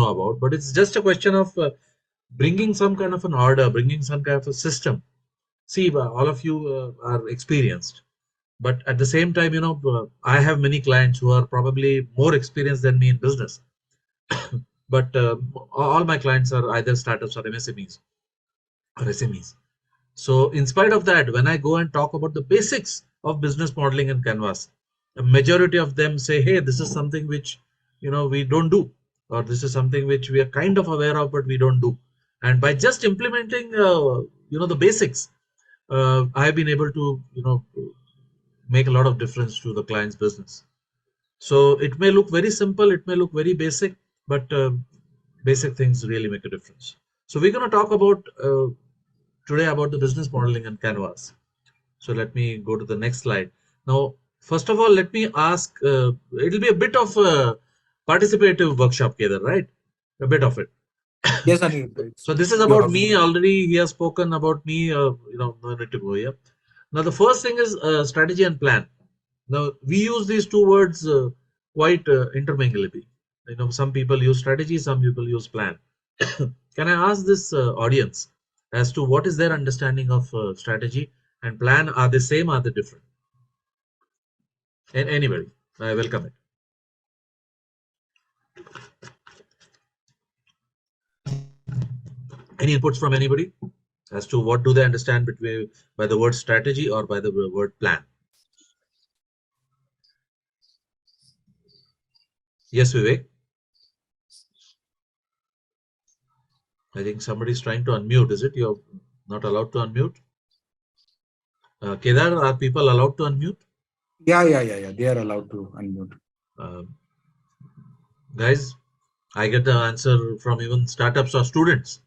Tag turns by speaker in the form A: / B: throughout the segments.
A: know about, but it's just a question of bringing some kind of an order, bringing some kind of a system. See, all of you are experienced, but at the same time, I have many clients who are probably more experienced than me in business. But all my clients are either startups or MSMEs or SMEs. So in spite of that, when I go and talk about the basics of business modeling and Canvas, a majority of them say, hey, this is something which, we don't do, or this is something which we are kind of aware of, but we don't do. And by just implementing, the basics, I've been able to, make a lot of difference to the client's business. So it may look very simple, it may look very basic, but basic things really make a difference. So we're going to talk about today about the business modeling and Canvas. So let me go to the next slide. Now, first of all, let me ask, it'll be a bit of a participative workshop, Kedar, right? A bit of it.
B: Yes, Anirudha.
A: So this is about me already. He has spoken about me, no need to go here. Now, the first thing is strategy and plan. Now, we use these two words quite interminglably. Some people use strategy, some people use plan. Can I ask this audience as to what is their understanding of strategy and plan? Are they same? Are they different? And anybody, I welcome it. Any inputs from anybody as to what do they understand between by the word strategy or by the word plan? Yes, Vivek. I think somebody's trying to unmute. Is it you're not allowed to unmute? Kedar, are people allowed to unmute?
B: Yeah. They are allowed to unmute.
A: Guys, I get the answer from even startups or students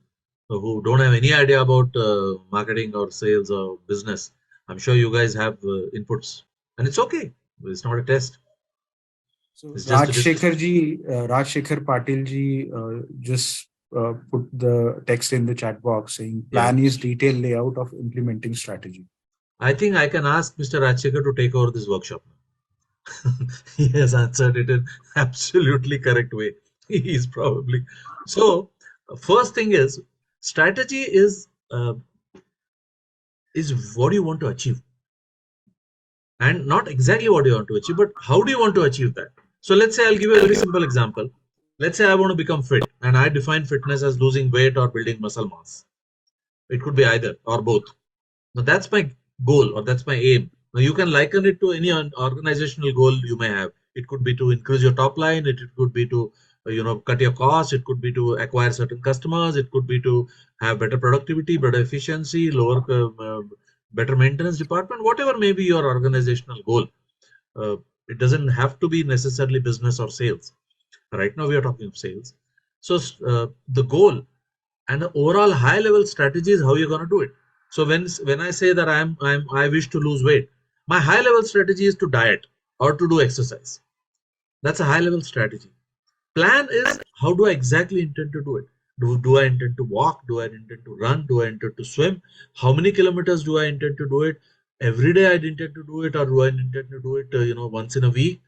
A: who don't have any idea about marketing or sales or business. I'm sure you guys have inputs, and it's okay. It's not a test.
B: So
A: It's just a
B: Rajshekhar Patil ji just put the text in the chat box saying plan is detailed layout of implementing strategy.
A: I think I can ask Mr. Rajshekhar to take over this workshop. He has answered it in absolutely correct way. He is probably so. First thing is strategy is what you want to achieve, and not exactly what you want to achieve, but how do you want to achieve that? So let's say I'll give you a very simple example. Let's say I want to become fit, and I define fitness as losing weight or building muscle mass. It could be either or both. Now that's my goal or that's my aim. Now you can liken it to any organizational goal you may have. It could be to increase your top line. It could be to cut your costs. It could be to acquire certain customers. It could be to have better productivity, better efficiency, lower better maintenance department. Whatever may be your organizational goal, it doesn't have to be necessarily business or sales. Right now we are talking of sales. So the goal and the overall high level strategy is how you're going to do it. So when I say that I wish to lose weight, my high level strategy is to diet or to do exercise. That's a high level strategy. Plan is how do I exactly intend to do it? Do I intend to walk? Do I intend to run? Do I intend to swim? How many kilometers do I intend to do it? Every day I intend to do it, or do I intend to do it once in a week?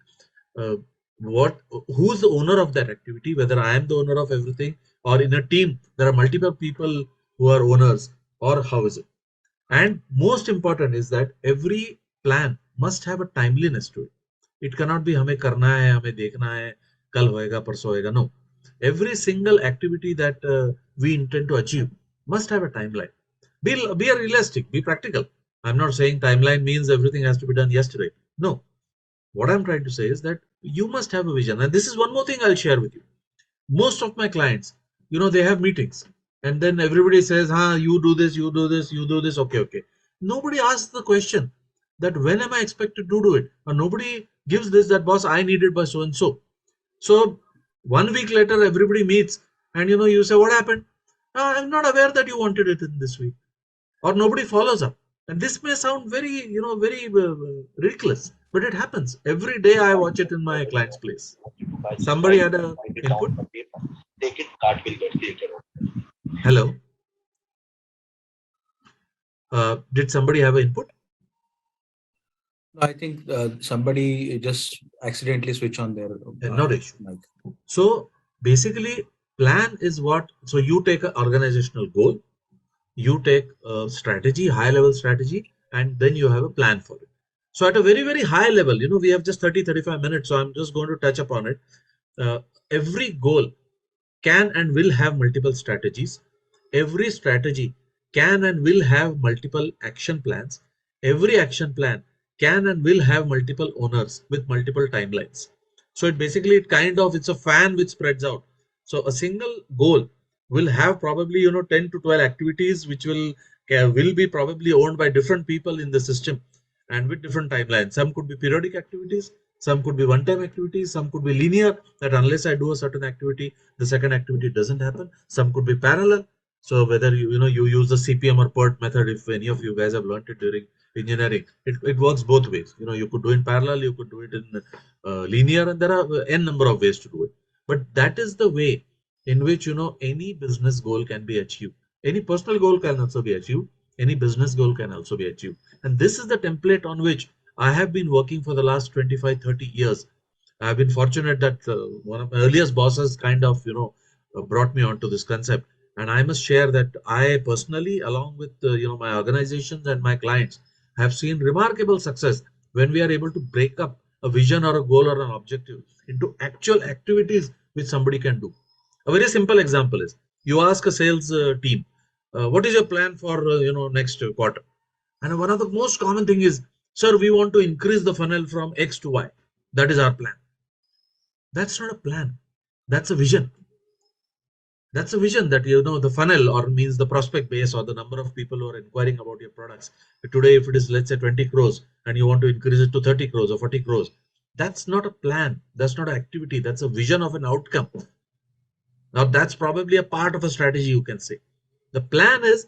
A: uh, who's the owner of that activity, whether I am the owner of everything or in a team there are multiple people who are owners, or how is it? And most important is that every plan must have a timeliness to it. It cannot be hame karna hai, hame dekhna hai, kal hoega, parso hoega. No, every single activity that we intend to achieve must have a timeline. Be a realistic, be practical. I'm not saying timeline means everything has to be done yesterday. No, what I'm trying to say is that you must have a vision. And this is one more thing I'll share with you. Most of my clients, they have meetings and then everybody says, you do this, you do this, you do this. Okay. Nobody asks the question that when am I expected to do it? Or nobody gives this, that boss, I need it by so and so. So 1 week later, everybody meets and you say, what happened? I'm not aware that you wanted it in this week. Or nobody follows up. And this may sound very ridiculous, but it happens every day. I watch it in my client's place. Somebody had a input.
C: Take it, that will get created.
A: Hello. Did somebody have an input?
B: I think somebody just accidentally switched on their
A: Not issue. So basically, Plan is what, so you take an organizational goal, you take a strategy, high level strategy, and then you have a plan for it. So at a very, very high level, we have just 30-35 minutes, so I'm just going to touch upon it. Every goal can and will have multiple strategies. Every strategy can and will have multiple action plans. Every action plan can and will have multiple owners with multiple timelines. So it's a fan which spreads out. So a single goal will have probably 10 to 12 activities which will be probably owned by different people in the system and with different timelines. Some could be periodic activities, some could be one-time activities, some could be linear, that unless I do a certain activity, the second activity doesn't happen. Some could be parallel. So whether you use the CPM or PERT method, if any of you guys have learned it during engineering, it works both ways. You could do it in parallel, you could do it in linear, and there are n number of ways to do it. But that is the way in which any business goal can be achieved. Any personal goal can also be achieved. Any business goal can also be achieved. And this is the template on which I have been working for the last 25-30 years. I've been fortunate that one of my earliest bosses kind of brought me onto this concept, and I must share that I personally, along with my organizations and my clients, have seen remarkable success when we are able to break up a vision or a goal or an objective into actual activities which somebody can do. A very simple example is, you ask a sales team, what is your plan for next quarter? And one of the most common thing is, sir, we want to increase the funnel from X to Y. That is our plan. That's not a plan. That's a vision. That's a vision, that the funnel, or means the prospect base, or the number of people who are inquiring about your products. Today, if it is, let's say, 20 crores and you want to increase it to 30 crores or 40 crores, that's not a plan. That's not an activity. That's a vision of an outcome. Now, that's probably a part of a strategy, you can say. The plan is,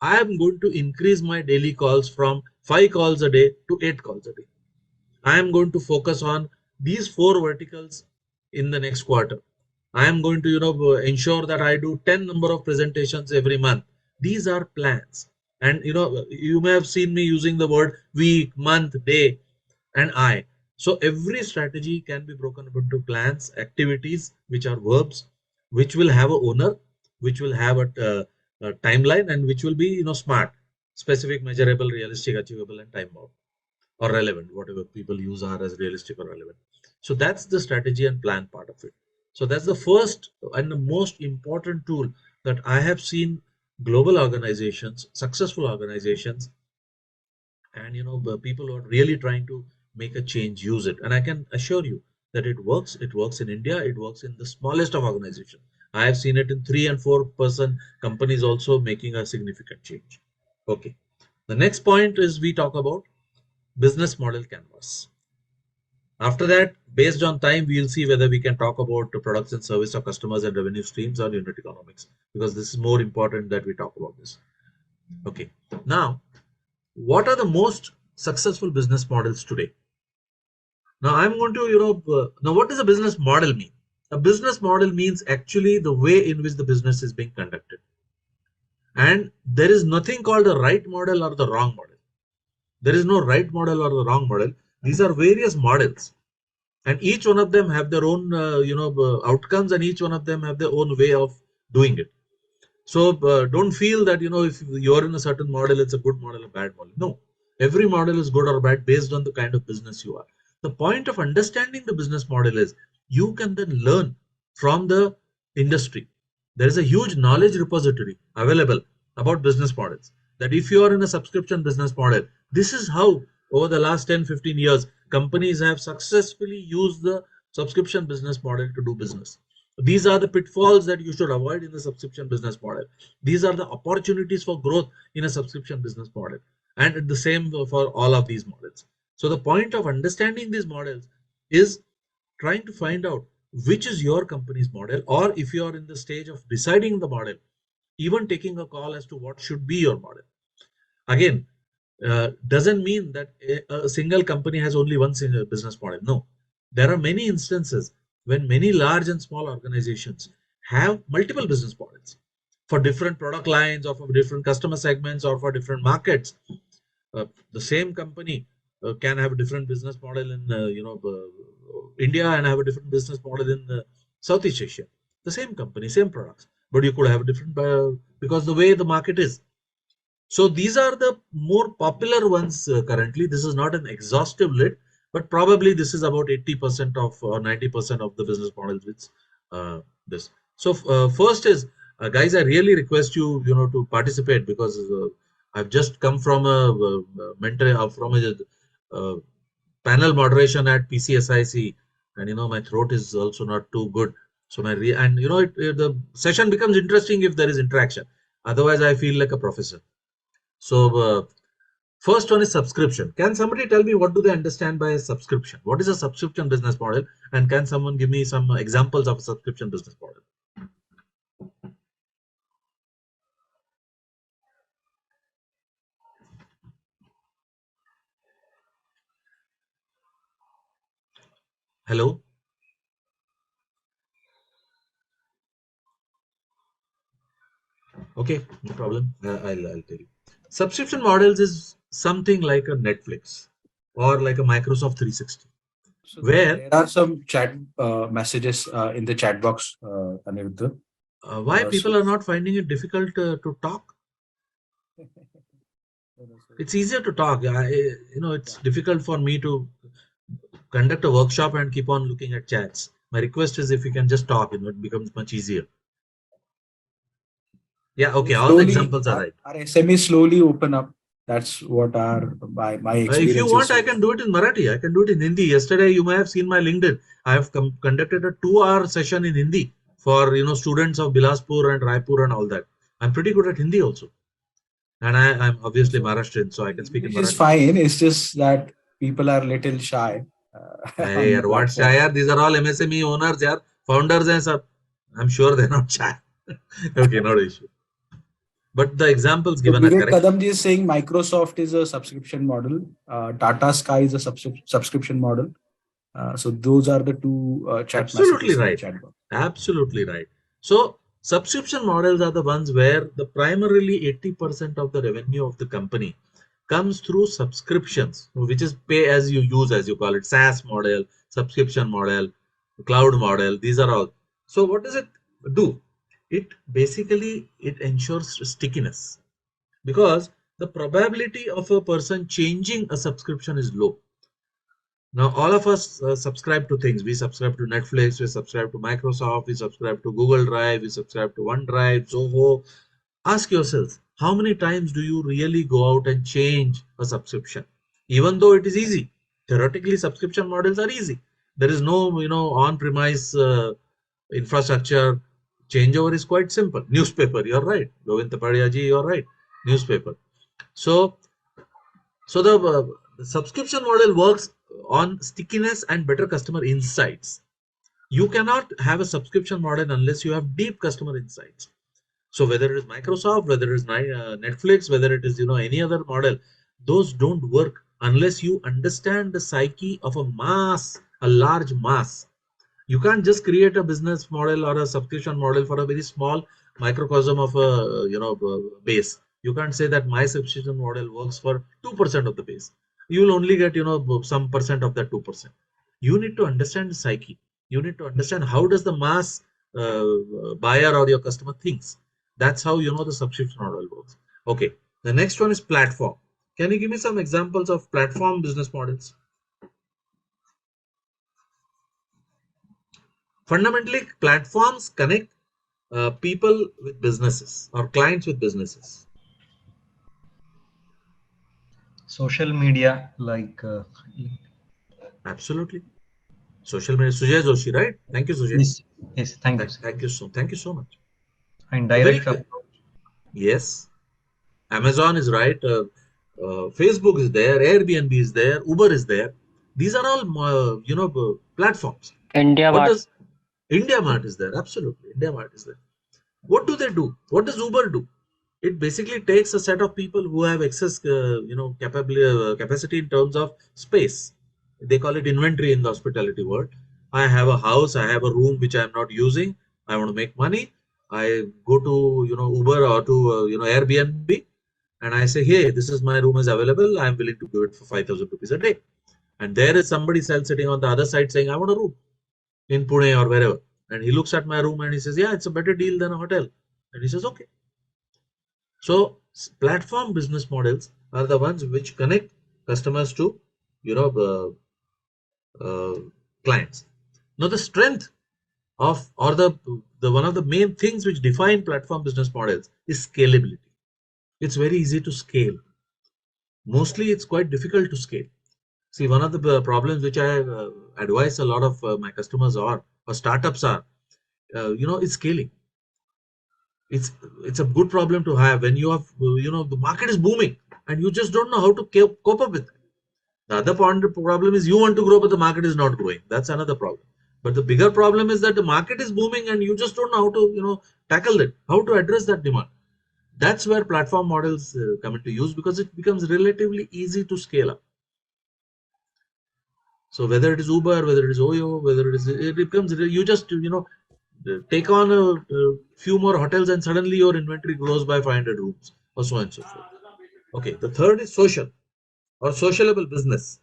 A: I am going to increase my daily calls from 5 calls a day to 8 calls a day. I am going to focus on these 4 verticals in the next quarter. I am going to, ensure that I do 10 number of presentations every month. These are plans. And, you may have seen me using the word week, month, day, and I. So every strategy can be broken up into plans, activities, which are verbs, which will have a owner, which will have a timeline, and which will be, smart, specific, measurable, realistic, achievable, and time bound, or relevant, whatever people use are as realistic or relevant. So that's the strategy and plan part of it. So that's the first and the most important tool that I have seen global organizations, successful organizations, and the people who are really trying to make a change use it. And I can assure you that it works. It works in India. It works in the smallest of organizations. I have seen it in 3 and 4-person companies also making a significant change. Okay. The next point is, we talk about business model canvas. After that, based on time, we will see whether we can talk about the products and service of customers and revenue streams or unit economics, because this is more important that we talk about this. Okay. Now, what are the most successful business models today? Now, I'm going to, now what does a business model mean? A business model means actually the way in which the business is being conducted. And there is nothing called a right model or the wrong model. There is no right model or the wrong model. These are various models, and each one of them have their own outcomes, and each one of them have their own way of doing it. So don't feel that if you're in a certain model, it's a good model, a bad model. No, every model is good or bad based on the kind of business you are. The point of understanding the business model is, you can then learn from the industry. There is a huge knowledge repository available about business models, that if you are in a subscription business model, this is how over the last 10-15 years companies have successfully used the subscription business model to do business. These are the pitfalls that you should avoid in the subscription business model. These are the opportunities for growth in a subscription business model, and the same for all of these models. So the point of understanding these models is trying to find out which is your company's model, or if you are in the stage of deciding the model, even taking a call as to what should be your model. Again, doesn't mean that a single company has only one single business model. No, there are many instances when many large and small organizations have multiple business models for different product lines, or for different customer segments, or for different markets. The same company can have a different business model in India, and have a different business model in Southeast Asia. the same company, same products, but you could have different because the way the market is. So these are the more popular ones currently. This is not an exhaustive list, but probably this is about 80% of or 90% of the business models with this. So first is, guys, I really request you, to participate, because I've just come from a from a panel moderation at PCSIC, and my throat is also not too good. So and the session becomes interesting if there is interaction. Otherwise, I feel like a professor. So first one is subscription. Can somebody tell me what do they understand by a subscription? What is a subscription business model? And can someone give me some examples of a subscription business model? Hello? Okay, no problem. I'll tell you. Subscription models is something like a Netflix or like a Microsoft 360,
B: So
A: where
B: there are some chat messages in the chat box, Anirudha.
A: why people
B: So
A: are not finding it difficult to talk. It's easier to talk. It's difficult for me to conduct a workshop and keep on looking at chats. My request is if you can just talk, it becomes much easier. Yeah,
B: they
A: okay, all the
B: slowly,
A: examples are right.
B: our SMEs slowly open up. That's what my
A: If you
B: experience is
A: want, I
B: so
A: can
B: far.
A: do it in Marathi. I can do it in Hindi. Yesterday, you may have seen my LinkedIn. I have conducted a 2-hour session in Hindi for students of Bilaspur and Raipur and all that. I'm pretty good at Hindi also, and I'm obviously
B: So
A: Maharashtrian, so I can speak in
B: English is
A: Marathi.
B: fine. It's just that people are little shy
A: Hey,
B: on the
A: yaar, what shy?
B: platform.
A: Yaar? These are all MSME owners, yaar. Founders, and sir. I'm sure they're not shy. Okay, not an issue. But the examples
B: So
A: given are
B: Vivek
A: correct.
B: Kadamji is saying Microsoft is a subscription model. Tata Sky is a subscription model. So those are the two chat
A: Absolutely
B: messages in the
A: right.
B: chat box.
A: Absolutely right. So subscription models are the ones where the primarily 80% of the revenue of the company comes through subscriptions, which is pay as you use, as you call it, SaaS model, subscription model, cloud model. These are all. So what does it do? It ensures stickiness, because the probability of a person changing a subscription is low. Now, all of us subscribe to things. We subscribe to Netflix, we subscribe to Microsoft, we subscribe to Google Drive, we subscribe to OneDrive, Zoho. Ask yourself, how many times do you really go out and change a subscription? Even though it is easy. Theoretically, subscription models are easy. There is no, on-premise infrastructure. Changeover is quite simple. Newspaper, you're right. Govind Tapadia ji, you're right. Newspaper. So, the subscription model works on stickiness and better customer insights. You cannot have a subscription model unless you have deep customer insights. So whether it is Microsoft, whether it is Netflix, whether it is any other model, those don't work unless you understand the psyche of a large mass. You can't just create a business model or a subscription model for a very small microcosm of a base. You can't say that my subscription model works for 2% of the base. You will only get some percent of that 2%. You need to understand the psyche. You need to understand how does the mass buyer or your customer thinks. That's how the subscription model works. Okay, the next one is platform. Can you give me some examples of platform business models? Fundamentally, platforms connect people with businesses or clients with businesses.
D: Social media like
A: Absolutely. Social media. Sujay Joshi, right? Thank you, Sujay.
D: yes, thank you, sir.
A: Thank you so much.
D: And
A: A very
D: direct approach.
A: yes. Amazon is right. Facebook is there. Airbnb is there. Uber is there. These are all platforms.
E: India
A: What
E: Mart.
A: does India Mart is there? Absolutely, India Mart is there. What do they do? What does Uber do? It basically takes a set of people who have excess, capacity in terms of space. They call it inventory in the hospitality world. I have a house, I have a room which I am not using. I want to make money. I go to Uber or to Airbnb, and I say, hey, this is my room is available. I am willing to give it for 5,000 rupees a day. And there is somebody else sitting on the other side saying, I want a room in Pune or wherever. And he looks at my room and he says, yeah, it's a better deal than a hotel. And he says, okay. So platform business models are the ones which connect customers to, you know, clients. Now the strength of, or the one of the main things which define platform business models is scalability. It's very easy to scale. Mostly it's quite difficult to scale. See, one of the problems which I advise a lot of my customers or startups are, is scaling. It's a good problem to have when you have, the market is booming and you just don't know how to cope up with it. The other problem is you want to grow, but the market is not growing. That's another problem. But the bigger problem is that the market is booming and you just don't know how to, tackle it, how to address that demand. That's where platform models come into use, because it becomes relatively easy to scale up. So whether it is Uber, whether it is Oyo, it becomes, you just, take on a few more hotels and suddenly your inventory grows by 500 rooms or so on and so forth. Okay, the third is social or sociable business.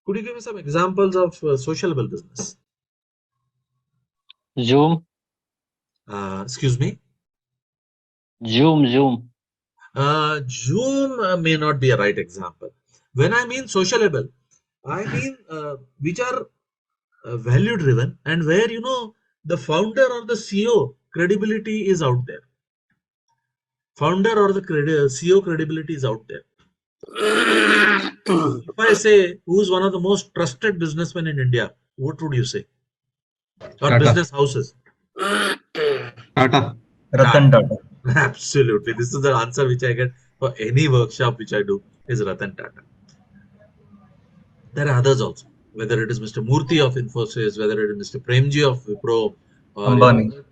A: Could you give me some examples of sociable business?
E: Zoom,
A: Excuse me?
E: Zoom.
A: Zoom may not be a right example. When I mean sociable, I mean which are value driven and where, the founder or the CEO credibility is out there. Founder or the CEO credibility is out there. If I say who's one of the most trusted businessmen in India, what would you say? Or
F: Tata.
A: business houses?
F: Tata.
D: Ratan Tata.
A: Absolutely. This is the answer which I get for any workshop which I do, is Ratan Tata. There are others also, whether it is Mr. Murthy of Infosys, whether it is Mr. Premji of Wipro, or
D: Ambani.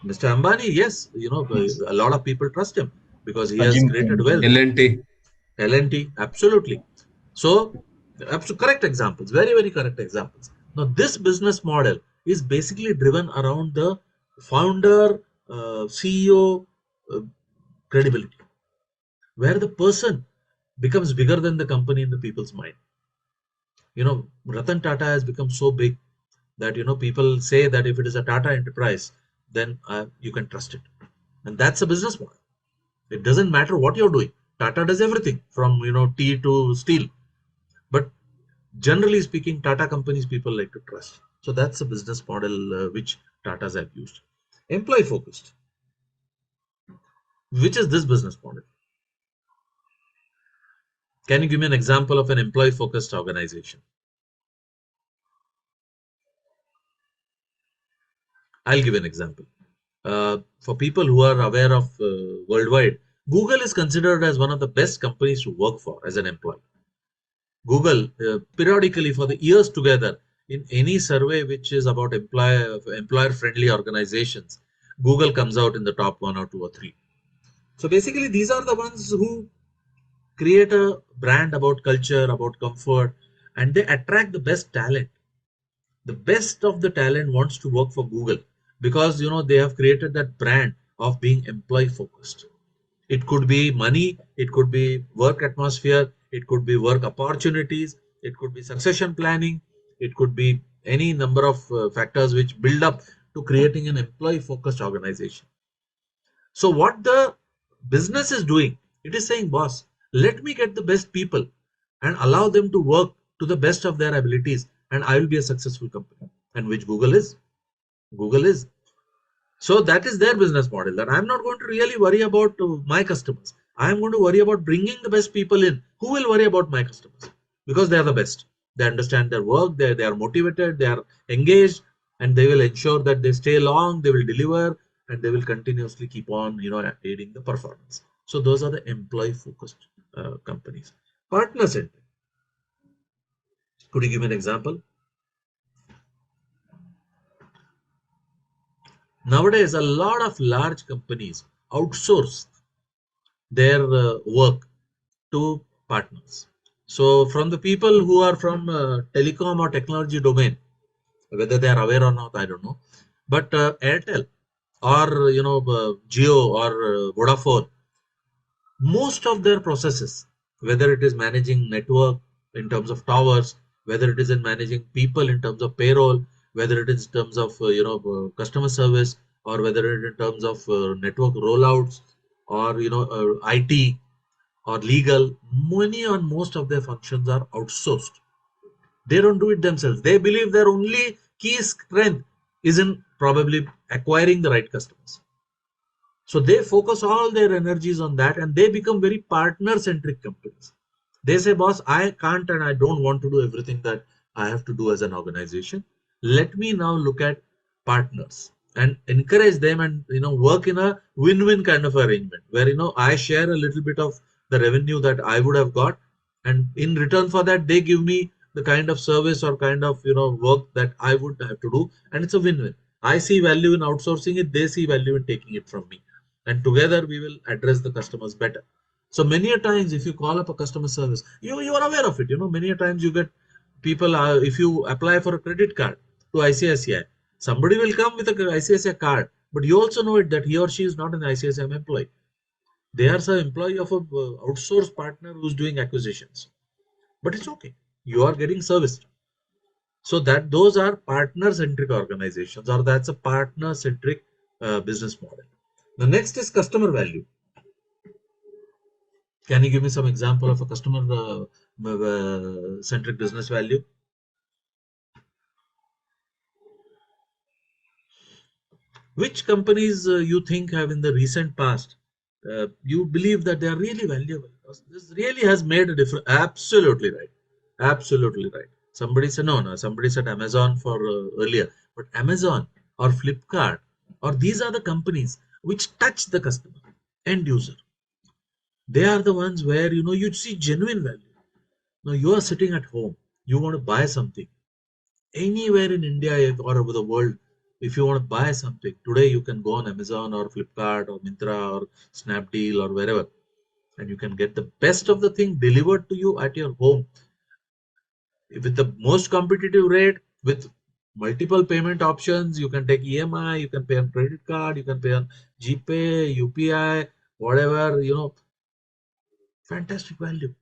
A: Mr. Ambani. Yes, a lot of people trust him because he has
D: Ajim
A: created
D: Premji.
A: wealth.
F: L&T.
A: L&T, absolutely. So, correct examples, very, very correct examples. Now, this business model is basically driven around the founder, CEO credibility, where the person becomes bigger than the company in the people's mind. Ratan Tata has become so big that, people say that if it is a Tata enterprise, then you can trust it. And that's a business model. It doesn't matter what you're doing. Tata does everything from, tea to steel. But generally speaking, Tata companies people like to trust. So that's a business model which Tatas have used. Employee focused. Which is this business model? Can you give me an example of an employee focused organization? I'll give an example. For people who are aware of worldwide, Google is considered as one of the best companies to work for as an employee. Google periodically for the years together, in any survey which is about employer friendly organizations, Google comes out in the top 1 or 2 or 3. So basically these are the ones who create a brand about culture, about comfort, and they attract the best talent. The best of the talent wants to work for Google because they have created that brand of being employee focused. It could be money, it could be work atmosphere, it could be work opportunities, it could be succession planning, it could be any number of factors which build up to creating an employee focused organization. So what the business is doing, it is saying, boss, let me get the best people and allow them to work to the best of their abilities, and I will be a successful company. And which Google is. So that is their business model, that I'm not going to really worry about my customers. I'm going to worry about bringing the best people in. Who will worry about my customers? Because they are the best. They understand their work, they are motivated, they are engaged, and they will ensure that they stay long, they will deliver, and they will continuously keep on, aiding the performance. So those are the employee focused companies. Partner centric. Could you give me an example? Nowadays, a lot of large companies outsource their work to partners. So from the people who are from telecom or technology domain, whether they are aware or not, I don't know. But Airtel or Jio or Vodafone, most of their processes, whether it is managing network in terms of towers, whether it is in managing people in terms of payroll, whether it is in terms of customer service, or whether it in terms of network rollouts, or IT or legal. Many and most of their functions are outsourced. They don't do it themselves. They believe their only key strength is in probably acquiring the right customers. So they focus all their energies on that, and they become very partner centric companies. They say, boss, I can't and I don't want to do everything that I have to do as an organization. Let me now look at partners and encourage them, and work in a win-win kind of arrangement where I share a little bit of the revenue that I would have got, and in return for that they give me the kind of service or kind of work that I would have to do, and it's a win-win. I see value in outsourcing it, they see value in taking it from me, and together we will address the customers better. So many a times, if you call up a customer service, you are aware of it. Many a times you get people. If you apply for a credit card to ICICI, somebody will come with a ICICI card, but you also know it that he or she is not an ICICI employee. They are some employee of a outsourced partner who's doing acquisitions. But it's okay. You are getting serviced. So that those are partner-centric organizations, or that's a partner-centric business model. The next is customer value. Can you give me some example of a customer centric business value? Which companies you think have in the recent past, you believe that they are really valuable? This really has made a difference. Absolutely right. Absolutely right. Somebody said, no, somebody said Amazon for earlier, but Amazon or Flipkart, or these are the companies which touch the customer, end user. They are the ones where you see genuine value. Now you are sitting at home, you want to buy something anywhere in India or over the world. If you want to buy something today, you can go on Amazon or Flipkart or Myntra or Snapdeal or wherever, and you can get the best of the thing delivered to you at your home with the most competitive rate, with multiple payment options. You can take EMI, you can pay on credit card, you can pay on GPay, UPI, whatever, fantastic value.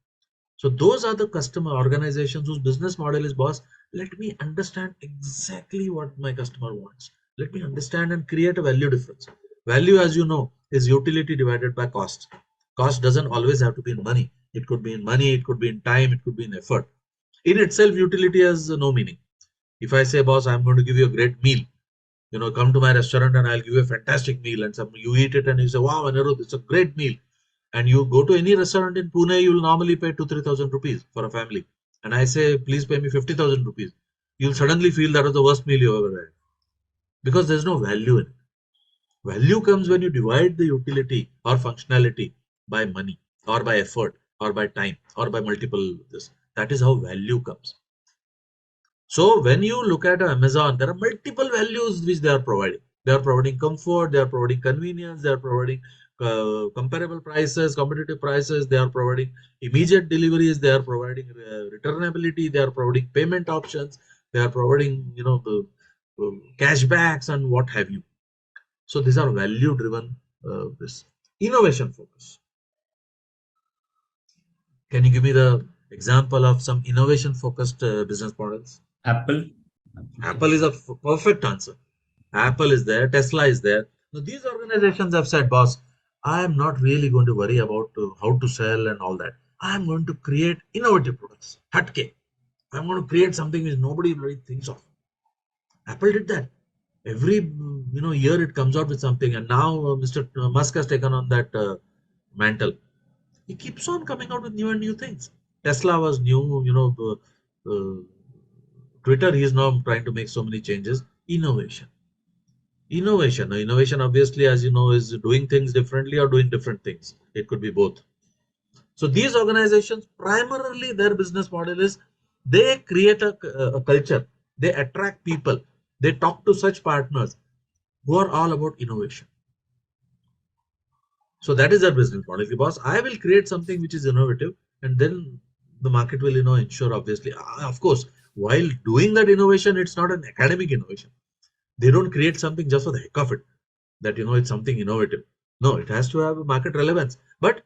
A: So those are the customer organizations whose business model is, boss, let me understand exactly what my customer wants. Let me understand and create a value difference. Value, as you know, is utility divided by cost. Cost doesn't always have to be in money. It could be in money, it could be in time, it could be in effort. In itself, utility has no meaning. If I say, boss, I'm going to give you a great meal, come to my restaurant and I'll give you a fantastic meal, and you eat it and you say, wow, Anirudha, it's a great meal. And you go to any restaurant in Pune, you will normally pay 2,000-3,000 rupees for a family. And I say, please pay me 50,000 rupees. You'll suddenly feel that was the worst meal you ever had. Because there's no value in it. Value comes when you divide the utility or functionality by money, or by effort, or by time, or by multiple this. That is how value comes. So when you look at Amazon, there are multiple values which they are providing. They are providing comfort, they are providing convenience, they are providing comparable prices, competitive prices, they are providing immediate deliveries, they are providing returnability, they are providing payment options, they are providing the cashbacks and what have you. So these are value driven, this innovation focus. Can you give me the example of some innovation focused business models?
E: Apple.
A: Apple is a perfect answer. Apple is there, Tesla is there. Now, these organizations have said, boss, I am not really going to worry about how to sell and all that. I am going to create innovative products. Hatke. I'm going to create something which nobody really thinks of. Apple did that. Every year it comes out with something, and now Mr. Musk has taken on that mantle. He keeps on coming out with new and new things. Tesla was new, Twitter, he is now trying to make so many changes. Innovation. Innovation. Now, innovation, obviously, as you know, is doing things differently or doing different things. It could be both. So these organizations, primarily their business model is they create a culture. They attract people. They talk to such partners who are all about innovation. So that is their business model. If you, boss, I will create something which is innovative, and then the market will, ensure, obviously. Of course, while doing that innovation, it's not an academic innovation. They don't create something just for the heck of it, that it's something innovative. No, it has to have a market relevance. But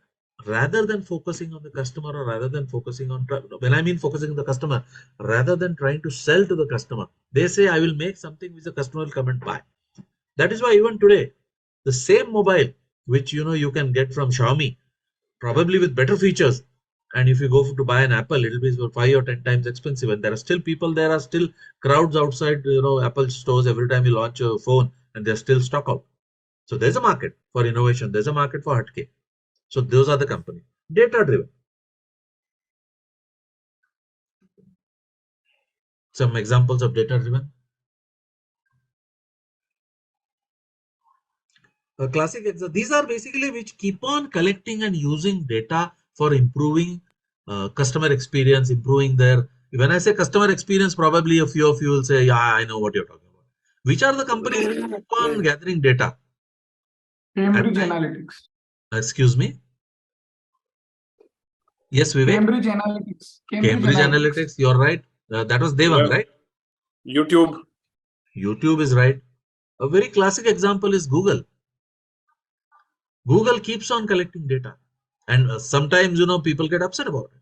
A: rather than focusing on the customer, or rather than focusing on, when I mean focusing on the customer, rather than trying to sell to the customer, they say, I will make something which the customer will come and buy. That is why even today, the same mobile which you can get from Xiaomi, probably with better features, and if you go to buy an Apple, it'll be 5 or 10 times expensive. And there are still people, there are still crowds outside, Apple stores every time you launch a phone, and they're still stock out. So there's a market for innovation. There's a market for Hatke. So those are the company. Data driven. Some examples of data driven. A classic example. These are basically which keep on collecting and using data for improving customer experience, improving their. When I say customer experience, probably a few of you will say, "Yeah, I know what you're talking about." Which are the companies which keep on gathering data?
E: Cambridge Analytics.
A: Excuse me. Yes, Vivek.
E: Cambridge Analytics.
A: Cambridge Analytics. You're right. That was Devang,
G: Yeah.
A: right?
G: YouTube.
A: YouTube is right. A very classic example is Google. Google keeps on collecting data, and sometimes people get upset about it.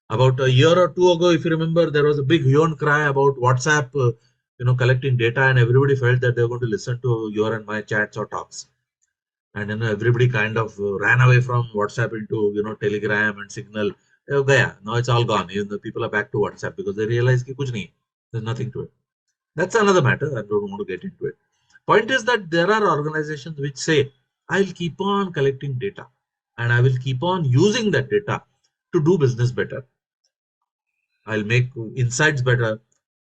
A: About a year or two ago, if you remember, there was a big hue and cry about WhatsApp, collecting data, and everybody felt that they were going to listen to your and my chats or talks. And everybody kind of ran away from WhatsApp into Telegram and Signal. Now it's all gone. Even the people are back to WhatsApp because they realize कि कुछ नहीं, there's nothing to it. That's another matter. I don't want to get into it. Point is that there are organizations which say, I'll keep on collecting data and I will keep on using that data to do business better. I'll make insights better.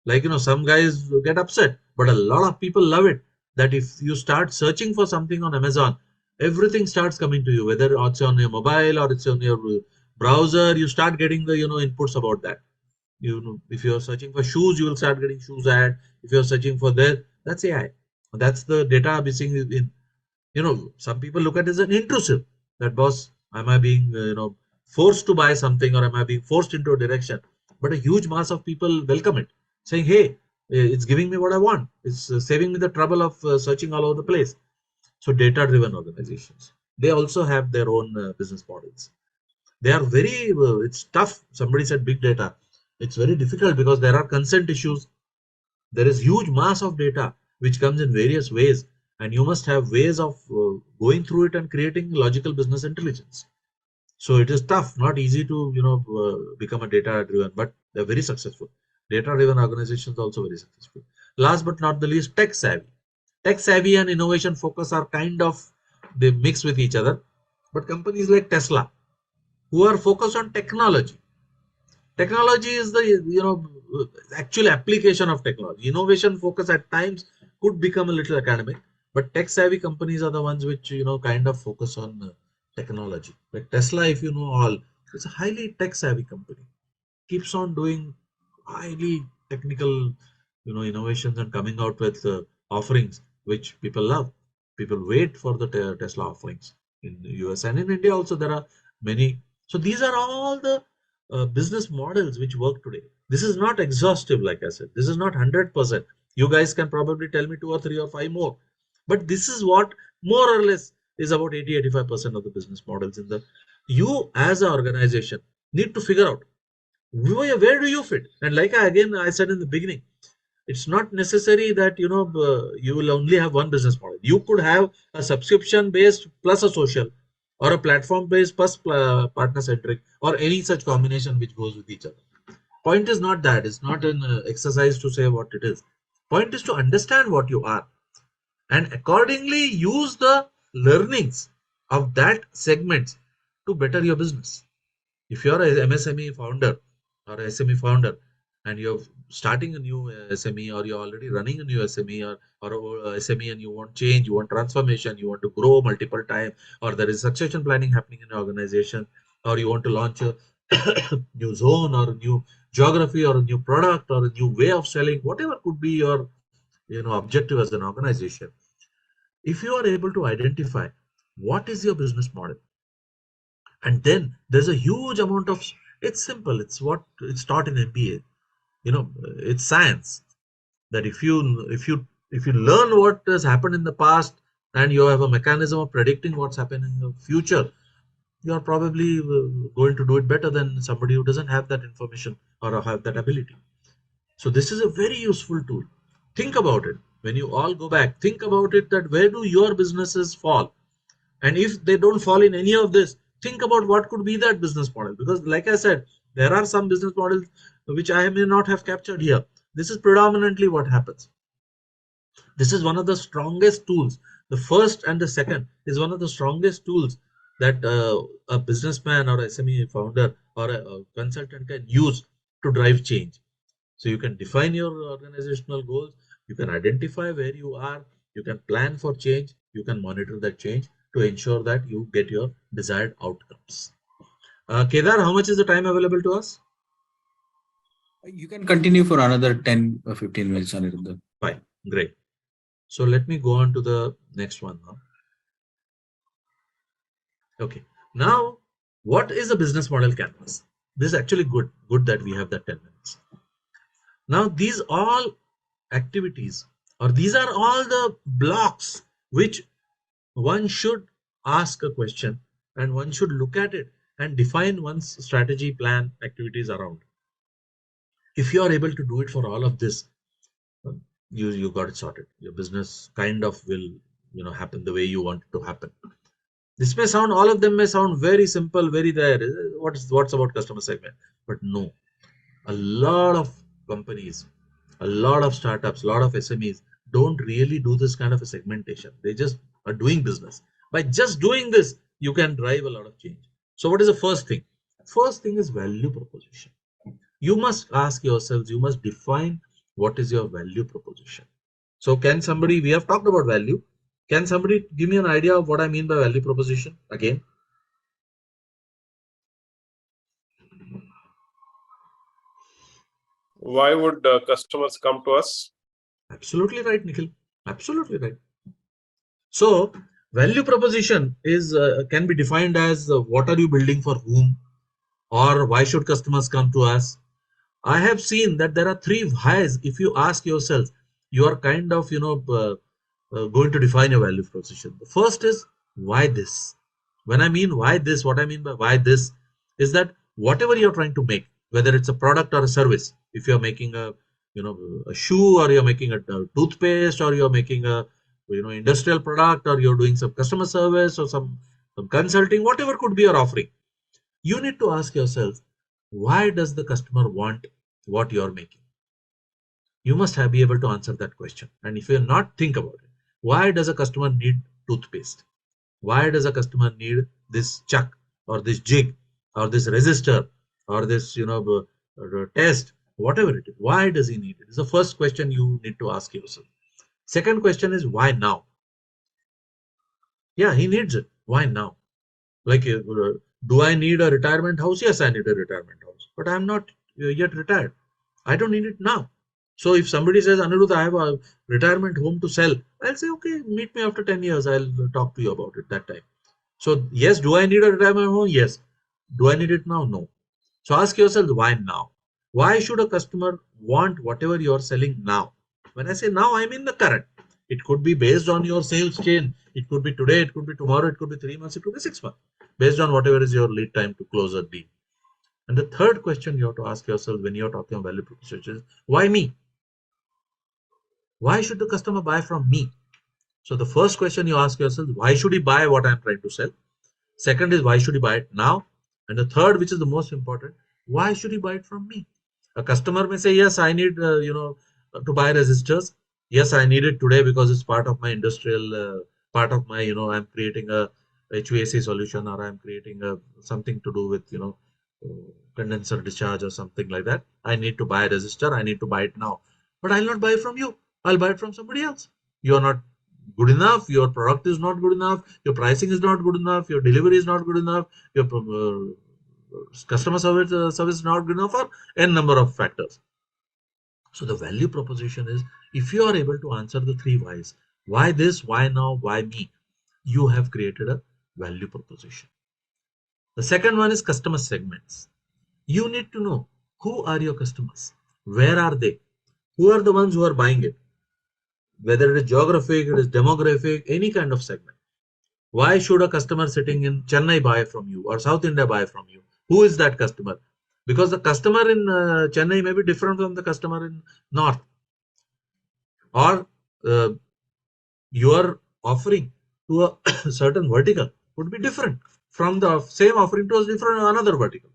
A: Like, some guys get upset, but a lot of people love it. That if you start searching for something on Amazon, everything starts coming to you, whether it's on your mobile or it's on your browser, you start getting the, inputs about that. If you're searching for shoes, you will start getting shoes ad. If you're searching for that, that's AI. That's the data missing in. Some people look at it as an intrusive. That boss, am I being, forced to buy something, or am I being forced into a direction? But a huge mass of people welcome it, saying, hey, it's giving me what I want. It's saving me the trouble of searching all over the place. So data-driven organizations, they also have their own business models. They are very, it's tough. Somebody said big data. It's very difficult because there are consent issues. There is huge mass of data which comes in various ways, and you must have ways of going through it and creating logical business intelligence. So it is tough, not easy to become a data driven, but they're very successful. Data driven organizations also very successful. Last but not the least, tech savvy. Tech savvy and innovation focus are kind of, they mix with each other. But companies like Tesla, who are focused on technology. Technology is the actual application of technology. Innovation focus at times could become a little academic, but tech savvy companies are the ones which kind of focus on technology. Like Tesla, if you know all, it's a highly tech savvy company. Keeps on doing highly technical innovations and coming out with offerings which people love. People wait for the Tesla offerings in the US, and in India also there are many. So these are all the business models which work today. This is not exhaustive, like I said. This is not 100%. You guys can probably tell me 2 or 3 or 5 more, but this is what more or less is about 80-85% of the business models in the. You as an organization need to figure out where do you fit. And like I said in the beginning, it's not necessary that you will only have one business model. You could have a subscription based plus a social, or a platform based plus partner centric, or any such combination which goes with each other. Point is not that. It's not an exercise to say what it is. Point is to understand what you are and accordingly use the learnings of that segment to better your business. If you're an MSME founder or SME founder, and you're starting a new SME, or you're already running a new SME, or SME, and you want change, you want transformation, you want to grow multiple times, or there is succession planning happening in your organization, or you want to launch a new zone or a new geography or a new product or a new way of selling, whatever could be your objective as an organization. If you are able to identify what is your business model, and then there's a huge amount of, it's simple, it's what it's taught in MBA, it's science, that if you learn what has happened in the past, and you have a mechanism of predicting what's happening in the future, you are probably going to do it better than somebody who doesn't have that information or have that ability. So this is a very useful tool. Think about it. When you all go back, think about it, that where do your businesses fall? And if they don't fall in any of this, think about what could be that business model. Because like I said, there are some business models which I may not have captured here. This is predominantly what happens. This is one of the strongest tools. The first and the second is one of the strongest tools that a businessman or SME founder or a consultant can use to drive change. So you can define your organizational goals, you can identify where you are, you can plan for change, you can monitor that change to ensure that you get your desired outcomes. Kedar, how much is the time available to us?
B: You can continue for another 10 or 15 minutes, Anirudha.
A: Fine, great. So let me go on to the next one now. Okay, now what is a business model canvas? This is actually good that we have that 10 minutes. Now these all activities, or these are all the blocks which one should ask a question and one should look at it and define one's strategy, plan, activities around. If you are able to do it for all of this, you got it sorted. Your business kind of will happen the way you want it to happen. This may sound, all of them may sound very simple, very there. What's about customer segment? But no, a lot of companies, a lot of startups, a lot of SMEs don't really do this kind of a segmentation. They just are doing business. By just doing this, you can drive a lot of change. So what is the first thing? First thing is value proposition. You must ask yourselves, you must define what is your value proposition. So can somebody, we have talked about value. Can somebody give me an idea of what I mean by value proposition again?
G: Why would customers come to us?
A: Absolutely right, Nikhil. Absolutely right. So value proposition is can be defined as what are you building for whom, or why should customers come to us? I have seen that there are three whys. If you ask yourself, you are kind of going to define your value proposition. The first is why this. When I mean why this, what I mean by why this is that whatever you're trying to make, whether it's a product or a service, if you're making a a shoe, or you're making a toothpaste, or you're making a industrial product, or you're doing some customer service or some consulting, whatever could be your offering, you need to ask yourself, why does the customer want what you're making? You must be able to answer that question. And if you're not, think about it. Why does a customer need toothpaste? Why does a customer need this chuck or this jig or this resistor or this test, whatever it is? Why does he need it? It's the first question you need to ask yourself. Second question is why now? Yeah, he needs it. Why now? Like, do I need a retirement house? Yes, I need a retirement house, but I'm not yet retired. I don't need it now. So if somebody says, Anirudha, I have a retirement home to sell, I'll say, okay, meet me after 10 years. I'll talk to you about it that time. So yes, do I need a retirement home? Yes. Do I need it now? No. So ask yourself, why now? Why should a customer want whatever you're selling now? When I say now, I mean the current. It could be based on your sales chain. It could be today, it could be tomorrow, it could be 3 months, it could be 6 months, based on whatever is your lead time to close a deal. And the third question you have to ask yourself when you're talking about value proposition is, why me? Why should the customer buy from me? So the first question you ask yourself, why should he buy what I'm trying to sell? Second is, why should he buy it now? And the third, which is the most important, why should he buy it from me? A customer may say, yes, I need, to buy resistors. Yes, I need it today because it's part of my industrial, part of my, I'm creating a HVAC solution, or I'm creating something to do with, condenser discharge or something like that. I need to buy a resistor. I need to buy it now. But I'll not buy it from you. I'll buy it from somebody else. You're not good enough. Your product is not good enough. Your pricing is not good enough. Your delivery is not good enough. Your customer service is not good enough, or n number of factors. So the value proposition is, if you are able to answer the three whys, why this, why now, why me, you have created a value proposition. The second one is customer segments. You need to know, who are your customers? Where are they? Who are the ones who are buying it? Whether it is geographic, it is demographic, any kind of segment. Why should a customer sitting in Chennai buy from you or South India buy from you? Who is that customer? Because the customer in Chennai may be different from the customer in North, or your offering to a certain vertical would be different from the same offering to a different another vertical.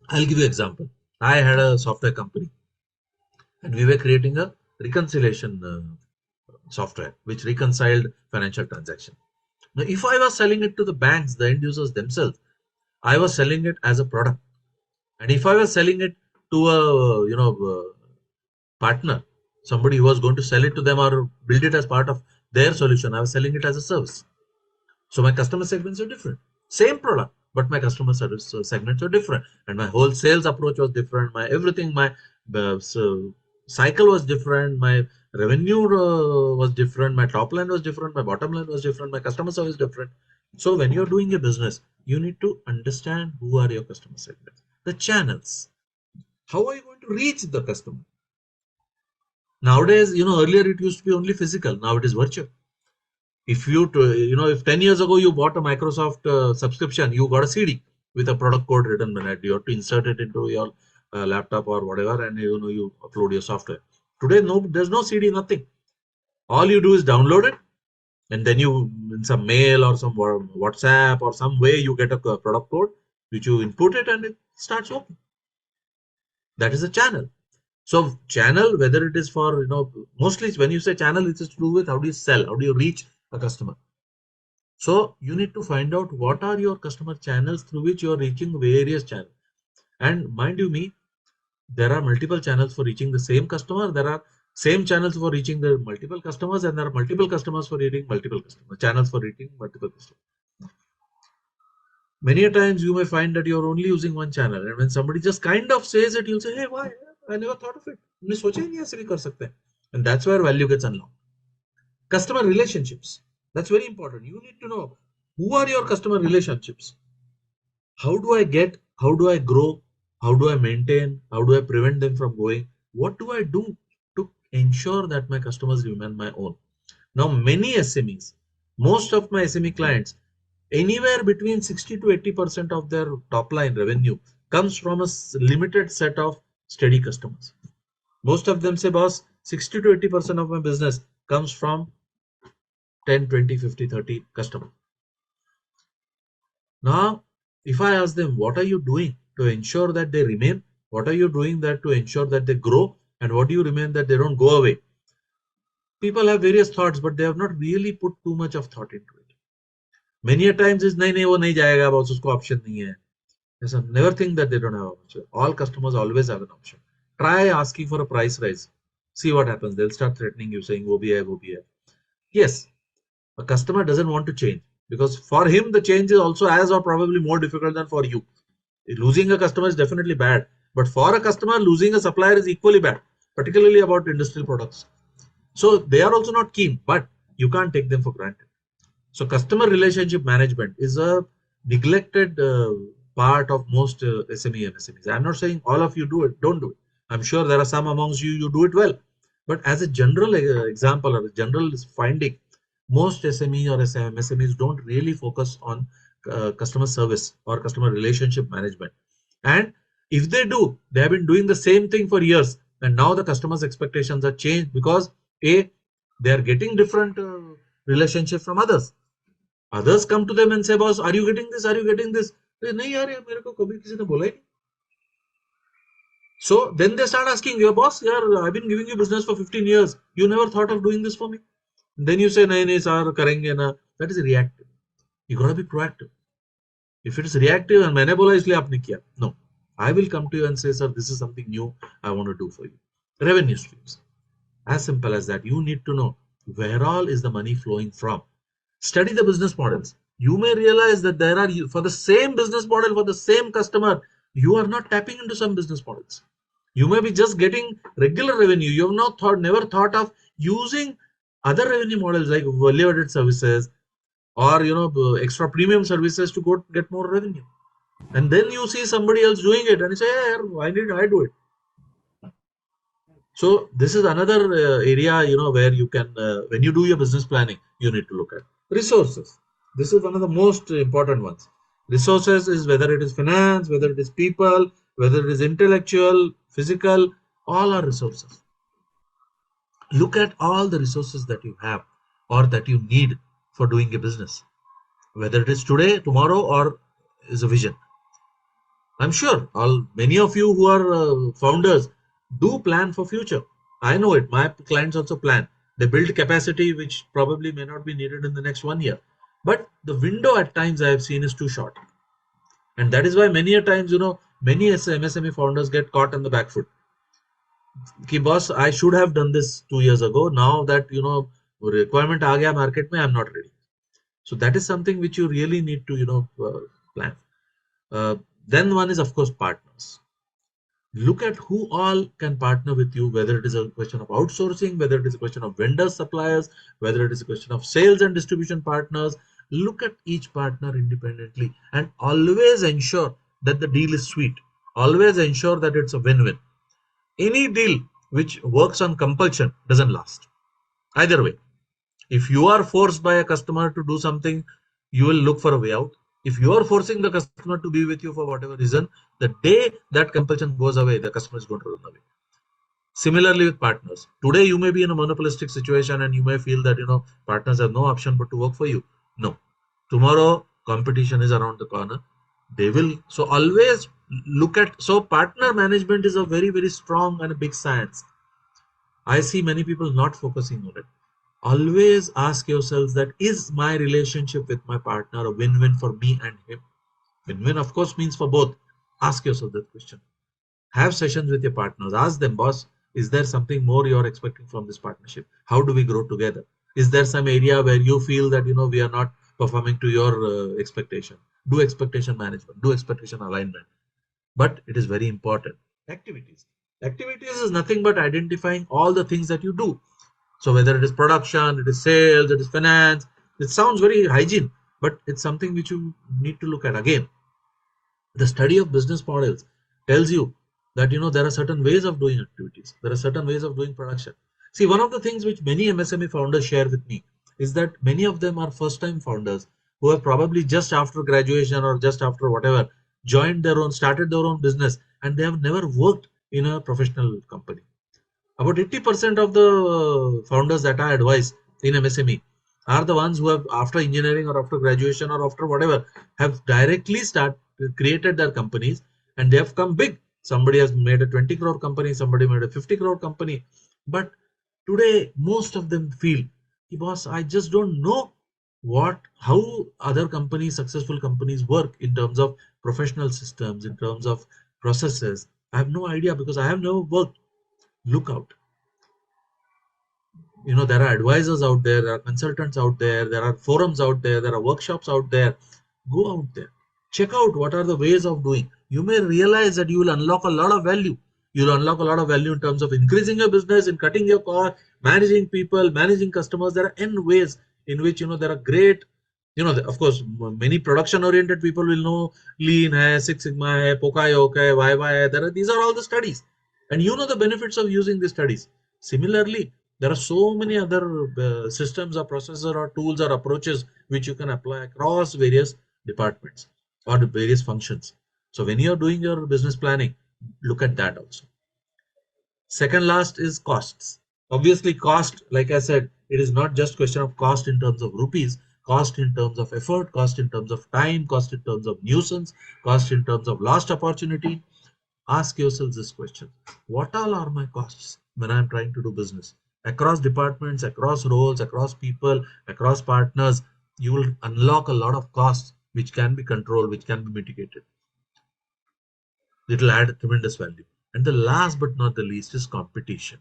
A: I'll give you an example. I had a software company and we were creating a reconciliation software which reconciled financial transaction. Now, if I was selling it to the banks, the end users themselves, I was selling it as a product. And if I was selling it to a partner, somebody who was going to sell it to them or build it as part of their solution, I was selling it as a service. So my customer segments are different. Same product, but my customer service segments are different, and my whole sales approach was different. My everything, my cycle was different. My revenue was different. My top line was different. My bottom line was different. My customer service different. So when you're doing a business, you need to understand who are your customer segments, the channels. How are you going to reach the customer? Nowadays, earlier it used to be only physical. Now it is virtual. If if 10 years ago you bought a Microsoft subscription, you got a CD with a product code written in it. You have to insert it into your laptop or whatever, and you upload your software. Today, no, there's no CD, nothing. All you do is download it, and then you, in some mail or some WhatsApp or some way, you get a product code, which you input it, and it starts working. That is a channel. So channel, whether it is for, mostly when you say channel, it is to do with how do you sell, how do you reach a customer. So you need to find out what are your customer channels through which you are reaching various channels. And mind you me, there are multiple channels for reaching the same customer. There are same channels for reaching the multiple customers, and there are multiple customers for reaching multiple customers, channels for reaching multiple customers. Many a times you may find that you're only using one channel, and when somebody just kind of says it, you'll say, hey, why? I never thought of it. And that's where value gets unlocked. Customer relationships. That's very important. You need to know who are your customer relationships. How do I get? How do I grow? How do I maintain? How do I prevent them from going? What do I do to ensure that my customers remain my own? Now, many SMEs, most of my SME clients, anywhere between 60 to 80% of their top line revenue comes from a limited set of steady customers. Most of them say, boss, 60 to 80% of my business comes from 10, 20, 50, 30 customers. Now, if I ask them, what are you doing to ensure that they remain? What are you doing that to ensure that they grow? And what do you remain that they don't go away? People have various thoughts, but they have not really put too much of thought into it. Many a times is, nahi, wo nahi jayega, boss, usko option nahi hai. Never think that they don't have an option. All customers always have an option. Try asking for a price rise. See what happens. They'll start threatening you, saying, wo bhi hai, wo bhi hai. Yes, a customer doesn't want to change because for him, the change is also as or probably more difficult than for you. Losing a customer is definitely bad, but for a customer, losing a supplier is equally bad, particularly about industrial products. So they are also not keen, but you can't take them for granted. So customer relationship management is a neglected part of most SME and SMEs. I'm not saying all of you do it, don't do it. I'm sure there are some amongst you do it well. But as a general example or a general finding, most SME or SMEs don't really focus on customer service or customer relationship management. And if they do, they have been doing the same thing for years. And now the customer's expectations are changed because they are getting different relationship from others. Others come to them and say, boss, are you getting this? Are you getting this? नहीं यार मेरे को कभी किसी ने बोला ही नहीं. So then they start asking, your boss, yaar, I've been giving you business for 15 years. You never thought of doing this for me. And then you say, nahi, sir, karenge na. That is reactive. You gotta be proactive. If it is reactive and मैंने बोला इसलिए आपने किया. No. I will come to you and say, sir, this is something new I want to do for you. Revenue streams. As simple as that. You need to know where all is the money flowing from. Study the business models. You may realize that there are, for the same business model, for the same customer, you are not tapping into some business models. You may be just getting regular revenue. You have never thought of using other revenue models like value-added services or extra premium services to get more revenue. And then you see somebody else doing it and you say, hey, why did I do it? So this is another area, where you can, when you do your business planning, you need to look at resources. This is one of the most important ones. Resources is whether it is finance, whether it is people, whether it is intellectual, physical, all are resources. Look at all the resources that you have or that you need for doing a business, whether it is today, tomorrow, or is a vision. I'm sure many of you who are founders do plan for future. I know it. My clients also plan. They build capacity which probably may not be needed in the next 1 year. But the window at times I have seen is too short. And that is why many a times, many MSME founders get caught on the back foot. Ki boss, I should have done this 2 years ago. Now that, requirement aa gaya market mein, I'm not ready. So that is something which you really need to, plan. Then one is, of course, partners. Look at who all can partner with you, whether it is a question of outsourcing, whether it is a question of vendors, suppliers, whether it is a question of sales and distribution partners. Look at each partner independently and always ensure that the deal is sweet. Always ensure that it's a win-win. Any deal which works on compulsion doesn't last. Either way, if you are forced by a customer to do something, you will look for a way out. If you are forcing the customer to be with you for whatever reason, the day that compulsion goes away, the customer is going to run away. Similarly with partners. Today you may be in a monopolistic situation and you may feel that partners have no option but to work for you. No. Tomorrow competition is around the corner. They will. So always look at. So partner management is a very, very strong and a big science. I see many people not focusing on it. Always ask yourselves that is my relationship with my partner a win-win for me and him? Win-win, of course, means for both. Ask yourself that question. Have sessions with your partners. Ask them, boss, is there something more you're expecting from this partnership? How do we grow together? Is there some area where you feel that we are not performing to your expectation? Do expectation management, do expectation alignment. But it is very important. Activities. Activities is nothing but identifying all the things that you do. So whether it is production, it is sales, it is finance, it sounds very hygiene, but it's something which you need to look at. Again, the study of business models tells you that there are certain ways of doing activities. There are certain ways of doing production. See, one of the things which many MSME founders share with me is that many of them are first-time founders who have probably just after graduation or just after whatever started their own business, and they have never worked in a professional company. About 80% of the founders that I advise in MSME are the ones who have, after engineering or after graduation or after whatever, have directly created their companies and they have come big. Somebody has made a 20 crore company, somebody made a 50 crore company. But today, most of them feel, boss, I just don't know how other companies, successful companies work in terms of professional systems, in terms of processes. I have no idea because I have never worked. Look out. There are advisors out there are consultants out there are forums out there are workshops out there. Go out there, check out what are the ways of doing. You may realize that you will unlock a lot of value. You'll unlock a lot of value in terms of increasing your business, in cutting your cost, managing people, managing customers. There are n ways in which there are great, of course, many production oriented people will know lean hai, six sigma hai, pokayok hai, yy. These are all the studies, and the benefits of using these studies. Similarly, there are so many other systems or processes or tools or approaches which you can apply across various departments or various functions. So when you're doing your business planning, look at that also. Second last is costs. Obviously, cost, like I said, it is not just question of cost in terms of rupees, cost in terms of effort, cost in terms of time, cost in terms of nuisance, cost in terms of lost opportunity. Ask yourselves this question. What all are my costs when I'm trying to do business? Across departments, across roles, across people, across partners, you will unlock a lot of costs which can be controlled, which can be mitigated. It will add tremendous value. And the last but not the least is competition.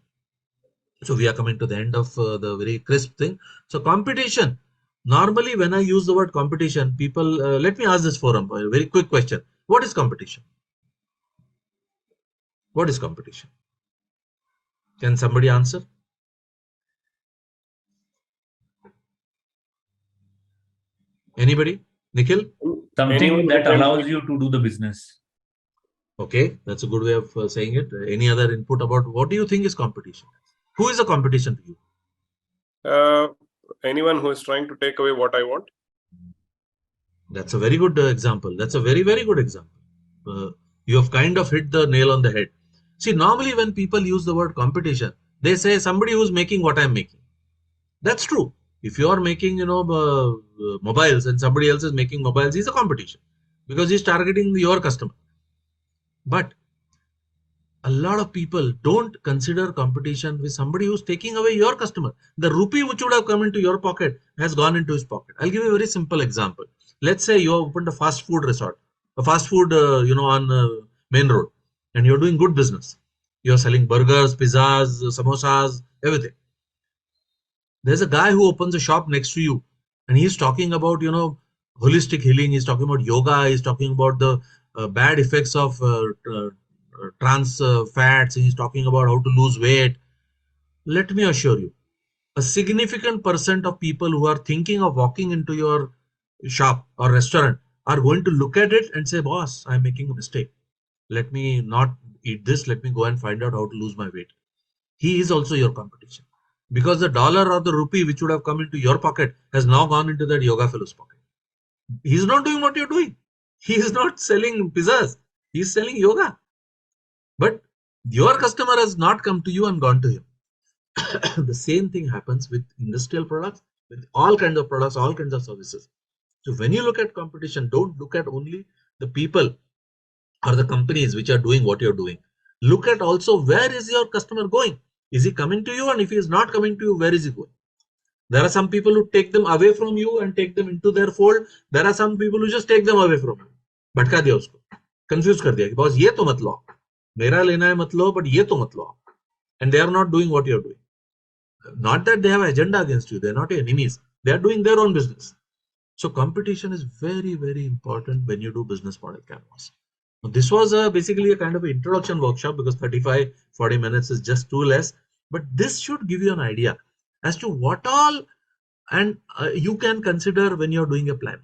A: So we are coming to the end of the very crisp thing. So competition. Normally, when I use the word competition, people, let me ask this forum, a very quick question. What is competition? What is competition? Can somebody answer? Anybody? Nikhil?
H: Something
G: Anyone who
H: that
G: can
H: allows you to do the business.
A: Okay, that's a good way of saying it. Any other input about what do you think is competition? Who is a competition to you?
G: Anyone who is trying to take away what I want.
A: That's a very good example. That's a very, very good example. You have kind of hit the nail on the head. See, normally when people use the word competition, they say somebody who's making what I'm making. That's true. If you are making, mobiles and somebody else is making mobiles, he's a competition because he's targeting your customer. But a lot of people don't consider competition with somebody who's taking away your customer. The rupee which would have come into your pocket has gone into his pocket. I'll give you a very simple example. Let's say you opened a fast food resort, a fast food, on main road, and you're doing good business. You're selling burgers, pizzas, samosas, everything. There's a guy who opens a shop next to you, and he's talking about, holistic healing. He's talking about yoga. He's talking about the bad effects of trans fats. He's talking about how to lose weight. Let me assure you, a significant percent of people who are thinking of walking into your shop or restaurant are going to look at it and say, boss, I'm making a mistake. Let me not eat this. Let me go and find out how to lose my weight. He is also your competition because the dollar or the rupee which would have come into your pocket has now gone into that yoga fellow's pocket. He's not doing what you're doing. He is not selling pizzas. He's selling yoga. But your customer has not come to you and gone to him. The same thing happens with industrial products, with all kinds of products, all kinds of services. So when you look at competition, don't look at only the people or the companies which are doing what you're doing. Look at also where is your customer going? Is he coming to you? And if he is not coming to you, where is he going? There are some people who take them away from you and take them into their fold. There are some people who just take them away from you. भटका दिया उसको, confuse कर दिया कि boss ये तो मत लो, मेरा लेना है मत लो, बट ये तो मत लो. And they are not doing what you are doing. Not that they have an agenda against you. They are not your enemies. They are doing their own business. So competition is very, very important when you do business model canvas. Now, this was basically a kind of an introduction workshop because 35-40 minutes is just too less. But this should give you an idea as to what all and you can consider when you're doing a plan.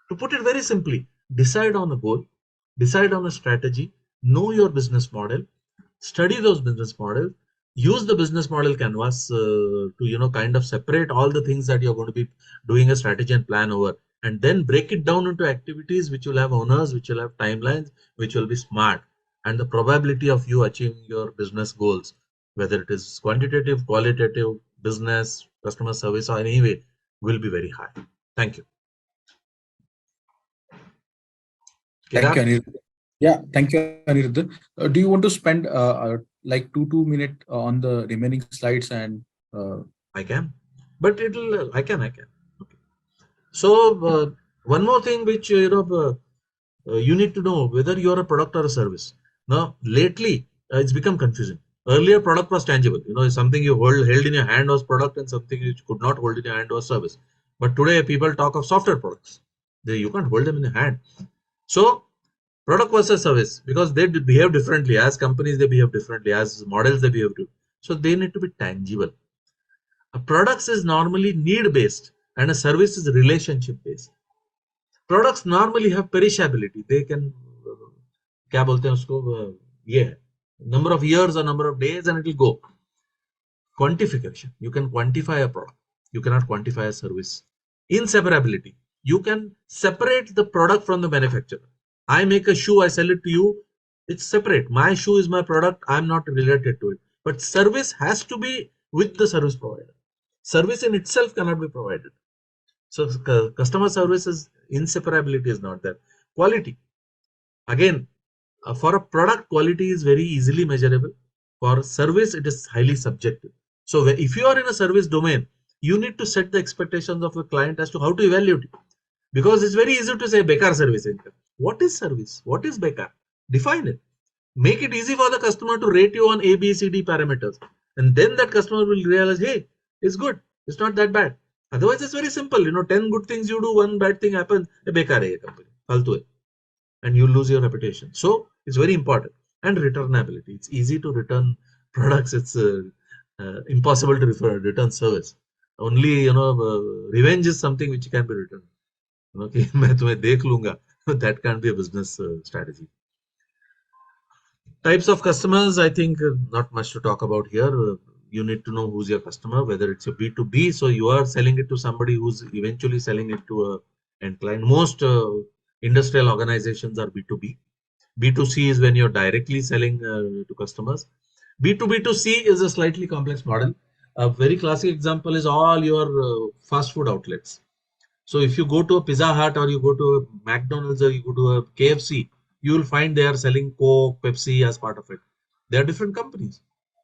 A: To put it very simply, decide on a goal, decide on a strategy, know your business model, study those business models, use the business model canvas to kind of separate all the things that you're going to be doing a strategy and plan over, and then break it down into activities which will have owners, which will have timelines, which will be smart, and the probability of you achieving your business goals, whether it is quantitative, qualitative, business, customer service, or any way, will be very high. Thank you.
B: Thank you, Anirudha. Yeah, thank you, Anirudha. Do you want to spend like 2 minutes on the remaining slides and
A: I can, but I can. Okay. So one more thing which you need to know whether you are a product or a service. Now lately it's become confusing. Earlier product was tangible. Something you held in your hand was product, and something you could not hold in your hand was service. But today people talk of software products. You can't hold them in your hand. So product versus service, because they behave differently. As companies they behave differently, as models they behave differently. So they need to be tangible. A product is normally need based and a service is relationship based. Products normally have perishability. They can क्या बोलते हैं उसको, number of years or number of days and it will go. Quantification. You can quantify a product. You cannot quantify a service. Inseparability. You can separate the product from the manufacturer. I make a shoe, I sell it to you. It's separate. My shoe is my product. I'm not related to it. But service has to be with the service provider. Service in itself cannot be provided. So customer service is inseparability is not there. Quality. Again, for a product, quality is very easily measurable. For service, it is highly subjective. So if you are in a service domain, you need to set the expectations of the client as to how to evaluate it. Because it's very easy to say bekar service income. What is service? What is bekar? Define it. Make it easy for the customer to rate you on A, B, C, D parameters. And then that customer will realize, hey, it's good. It's not that bad. Otherwise, it's very simple. 10 good things you do, one bad thing happens. Bekar hai ye company. Faltu hai. And you lose your reputation. So it's very important. And returnability. It's easy to return products. It's impossible to return service. Only, revenge is something which can be returned. Okay, मैं तुम्हें देख लूंगा. That can't be a business strategy. Types of customers, I think not much to talk about here. You need to know who's your customer, whether it's a B2B. So you are selling it to somebody who's eventually selling it to a end client. Most industrial organizations are B2B. B2C is when you're directly selling to customers. B2B2C is a slightly complex model. A very classic example is all your fast food outlets. So if you go to a Pizza Hut or you go to a McDonald's or you go to a KFC, you will find they are selling Coke, Pepsi as part of it. They are different companies.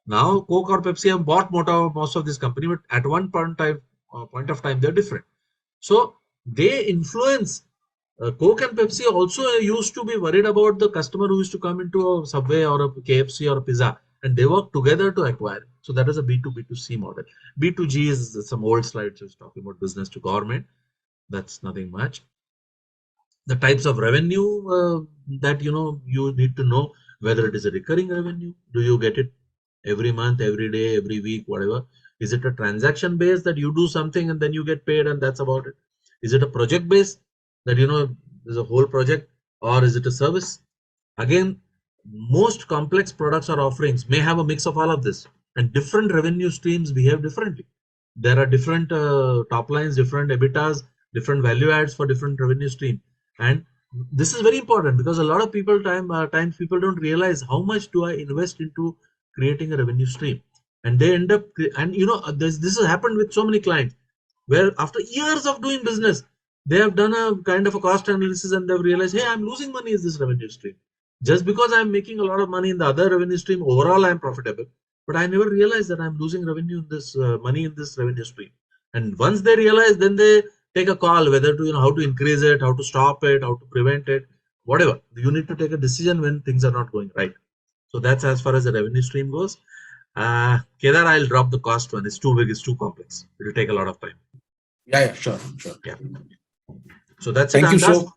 A: Now Coke or Pepsi have bought most of this company, but at one point of time they're different. So they influence. Coke and Pepsi also used to be worried about the customer who used to come into a Subway or a KFC or a Pizza, and they work together to acquire. So that is a B2B2C model. B2G is some old slides just talking about business to government. That's nothing much. The types of revenue that you need to know, whether it is a recurring revenue. Do you get it every month, every day, every week, whatever? Is it a transaction based that you do something and then you get paid and that's about it? Is it a project based that there's a whole project, or is it a service? Again, most complex products or offerings may have a mix of all of this, and different revenue streams behave differently. There are different top lines, different EBITDAs, different value adds for different revenue stream. And this is very important because a lot of times people don't realize how much do I invest into creating a revenue stream, and they end up, and this has happened with so many clients where after years of doing business, they have done a kind of a cost analysis and they've realized, hey, I'm losing money in this revenue stream. Just because I'm making a lot of money in the other revenue stream, overall I'm profitable, but I never realized that I'm losing revenue in this money in this revenue stream. And once they realize, then they take a call whether to how to increase it, how to stop it, how to prevent it, whatever. You need to take a decision when things are not going right. So that's as far as the revenue stream goes. Kedar, I'll drop the cost one. It's too big, it's too complex. It will take a lot of time.
B: Yeah, sure.
A: Yeah. So that's
B: Thank
A: it.
B: you so.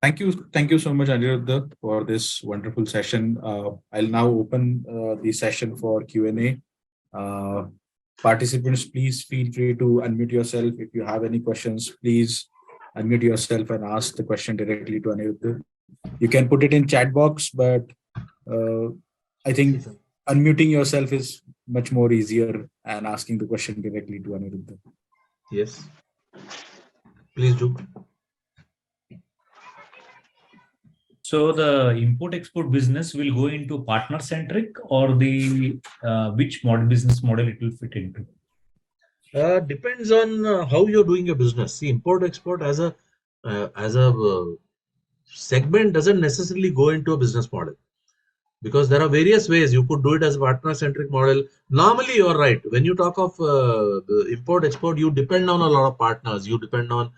B: Thank you so much, Anirudha, for this wonderful session. I'll now open the session for Q&A. Participants, please feel free to unmute yourself. If you have any questions, please unmute yourself and ask the question directly to Anirudha. You can put it in chat box, but I think unmuting yourself is much more easier and asking the question directly to Anirudha.
A: Yes. Please do.
H: So the import-export business will go into partner-centric, or the which business model it will fit into?
A: Depends on how you're doing your business. See, import-export as a segment doesn't necessarily go into a business model, because there are various ways you could do it as a partner-centric model. Normally, you're right. When you talk of import-export, you depend on a lot of partners. You depend on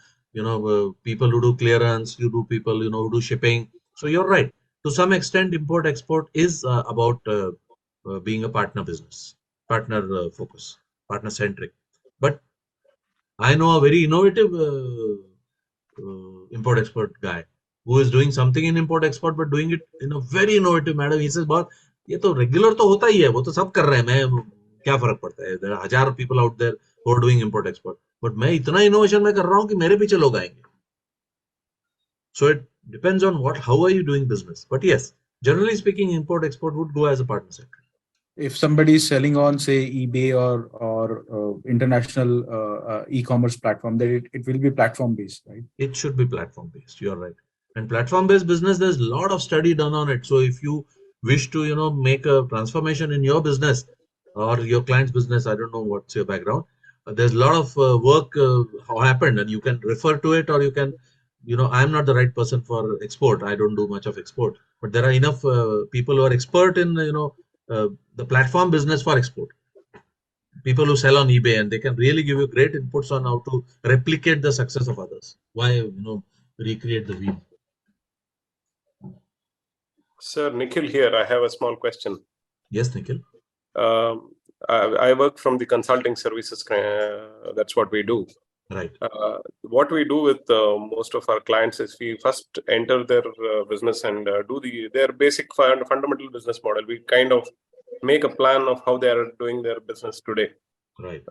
A: people who do clearance. You do people who do shipping. So you're right. To some extent, import-export is about being a partner business, partner focus, partner-centric. But I know a very innovative import-export guy who is doing something in import-export, but doing it in a very innovative manner. He says, "बहुत ये तो regular तो होता ही है, वो तो सब कर रहे हैं, मैं क्या फर्क पड़ता है? There are 1000 people out there who are doing import-export, but मैं इतना innovation में कर रहा हूँ कि मेरे पीछे लोग आएंगे." So it depends on how are you doing business. But yes, generally speaking, import-export would go as a partner sector.
B: If somebody is selling on, say, eBay or international e-commerce platform, then it will be platform based, right?
A: It should be platform based. You're right. And platform based business, there's a lot of study done on it. So if you wish to make a transformation in your business or your client's business, I don't know what's your background, there's a lot of work happened, and you can refer to it, or you can I'm not the right person for export. I don't do much of export, but there are enough people who are expert in the platform business for export. People who sell on eBay, and they can really give you great inputs on how to replicate the success of others. Why recreate the wheel?
G: Sir, Nikhil here. I have a small question.
A: Yes, Nikhil.
G: I work from the consulting services. That's what we do.
A: Right.
G: What we do with most of our clients is we first enter their business and do their basic fundamental business model. We kind of make a plan of how they are doing their business today.
A: Right.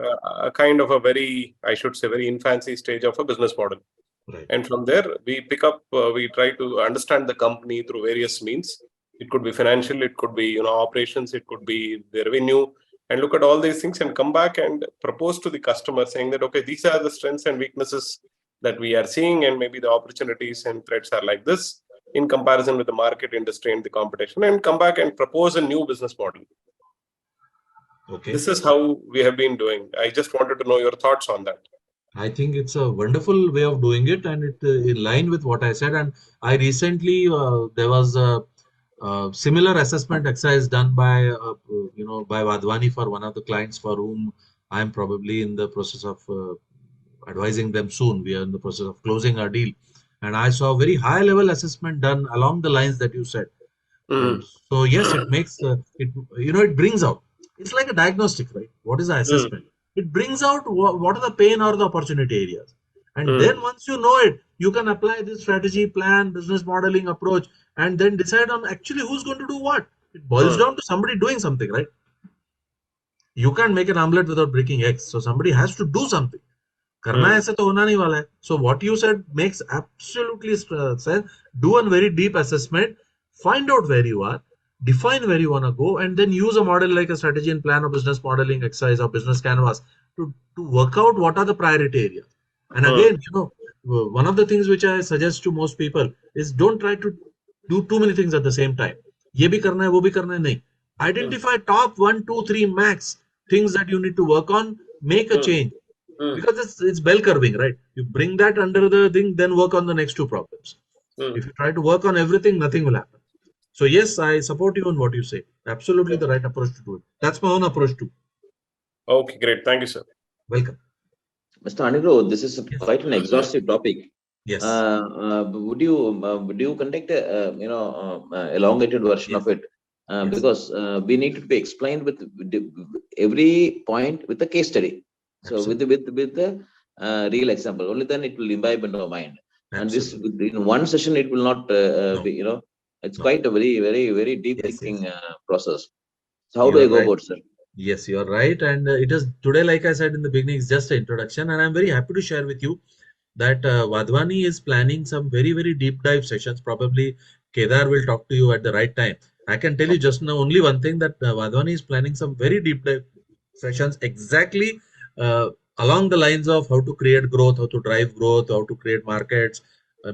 G: A kind of a very infancy stage of a business model.
A: Right.
G: And from there, we pick up, we try to understand the company through various means. It could be financial, it could be operations, it could be the revenue, and look at all these things and come back and propose to the customer saying that, okay, these are the strengths and weaknesses that we are seeing, and maybe the opportunities and threats are like this in comparison with the market, industry, and the competition, and come back and propose a new business model.
A: Okay.
G: This is how we have been doing. I just wanted to know your thoughts on that.
A: I think it's a wonderful way of doing it, and it in line with what I said. And I recently there was a similar assessment exercise done by by Vadhwani for one of the clients for whom I am probably in the process of advising them soon. We are in the process of closing our deal, and I saw very high level assessment done along the lines that you said. So yes, it makes it brings out. It's like a diagnostic, right? What is the assessment? It brings out what are the pain or the opportunity areas, and then once you know it, you can apply this strategy, plan, business modeling approach, and then decide on actually who's going to do what. It boils down to somebody doing something, right? You can't make an omelette without breaking eggs, so somebody has to do something. करना ऐसे तो होना नहीं वाला है. So what you said makes absolutely sense. Do a very deep assessment, find out where you are, define where you want to go, and then use a model like a strategy and plan or business modeling exercise or business canvas to work out what are the priority areas. And again, one of the things which I suggest to most people is don't try to do too many things at the same time. ये भी करना है, वो भी करना है, नहीं. Identify top 1, 2, 3 max things that you need to work on, make a change. Because it's bell curving, right? You bring that under the thing, then work on the next two problems. If you try to work on everything, nothing will happen. So yes, I support you on what you say. Absolutely the right approach to do it. That's my own approach too.
G: Okay, great. Thank you, sir.
A: Welcome.
I: Mr. Anirudha, this is quite an exhaustive topic.
A: Yes.
I: Would you conduct a elongated version of it?
A: Yes.
I: Because we need to be explained with every point with a case study. So
A: Absolutely.
I: with the real example, only then it will imbibe into our mind.
A: Absolutely.
I: And this in one session it will not be, it's quite a very, very, very deep thinking process. So how do I go about, sir?
A: Yes, you're right. And it is today, like I said in the beginning, it's just an introduction. And I'm very happy to share with you that Vadhwani is planning some very, very deep dive sessions. Probably Kedar will talk to you at the right time. I can tell you just now only one thing, that Vadhwani is planning some very deep dive sessions exactly along the lines of how to create growth, how to drive growth, how to create markets,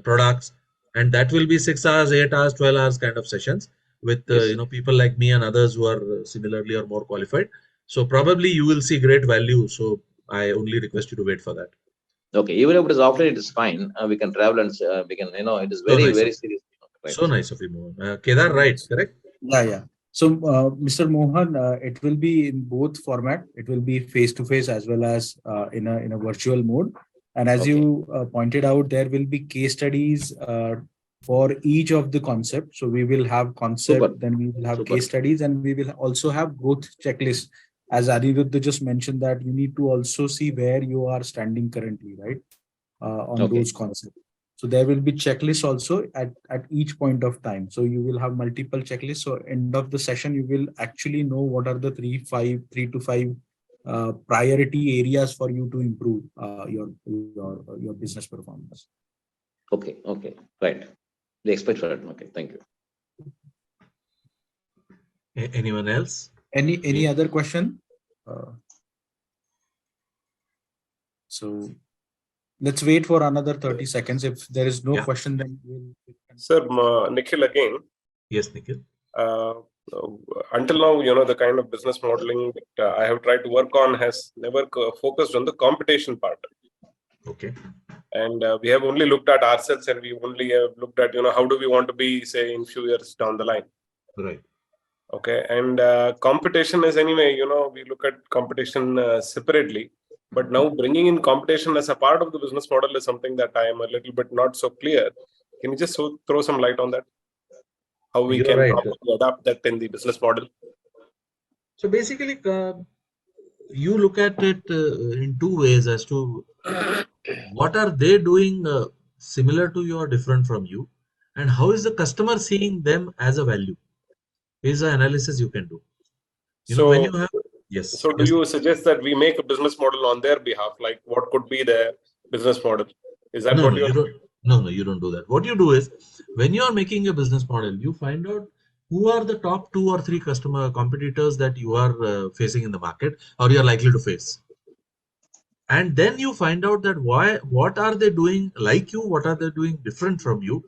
A: products. And that will be 6 hours, 8 hours, 12 hours kind of sessions with people like me and others who are similarly or more qualified. So probably you will see great value. So I only request you to wait for that.
I: Okay, even if it is offline, it is fine. We can travel and we can, it is very, very serious.
A: Right. So nice of you, Mohan. Kedar, right? Correct?
B: Yeah. So, Mr. Mohan, it will be in both format. It will be face-to-face as well as in a virtual mode. And as you pointed out, there will be case studies for each of the concepts. So we will have concept, then we will have case studies, and we will also have growth checklists. As Anirudha just mentioned, that you need to also see where you are standing currently, right? On those concepts. So there will be checklists also at each point of time. So you will have multiple checklists. So end of the session, you will actually know what are the 3 to 5 priority areas for you to improve your business performance.
I: Okay. Right. We expect for it. Okay. Thank you.
A: Anyone else?
B: Any other question? So let's wait for another 30 seconds. If there is no question, then we'll...
G: Sir, Nikhil again.
A: Yes, Nikhil.
G: Until now, the kind of business modeling that I have tried to work on has never focused on the competition part.
A: Okay.
G: And we have only looked at ourselves, and we only have looked at, how do we want to be, say, in few years down the line.
A: Right.
G: Okay. And competition is anyway, we look at competition separately. But now bringing in competition as a part of the business model is something that I am a little bit not so clear. Can you just throw some light on that? How we can adapt that in the business model?
A: So basically, you look at it in two ways as to what are they doing similar to you or different from you, and how is the customer seeing them as a value? Is an analysis you can do. When you have... Yes.
G: So do you suggest that we make a business model on their behalf? Like what could be their business model? Is that
A: No, you don't do that. What you do is, when you are making a business model, you find out who are the top 2 or 3 customer competitors that you are facing in the market or you are likely to face. And then you find out that what are they doing like you, what are they doing different from you,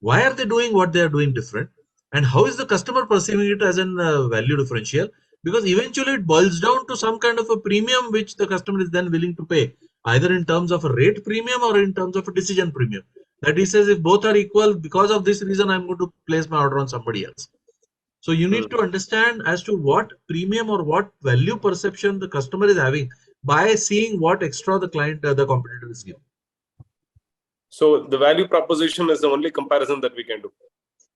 A: why are they doing what they are doing different, and how is the customer perceiving it as an value differential, because eventually it boils down to some kind of a premium which the customer is then willing to pay, either in terms of a rate premium or in terms of a decision premium, that he says if both are equal, because of this reason I'm going to place my order on somebody else. So you need to understand as to what premium or what value perception the customer is having by seeing what extra the client, the competitor is giving.
G: So the value proposition is the only comparison that we can do.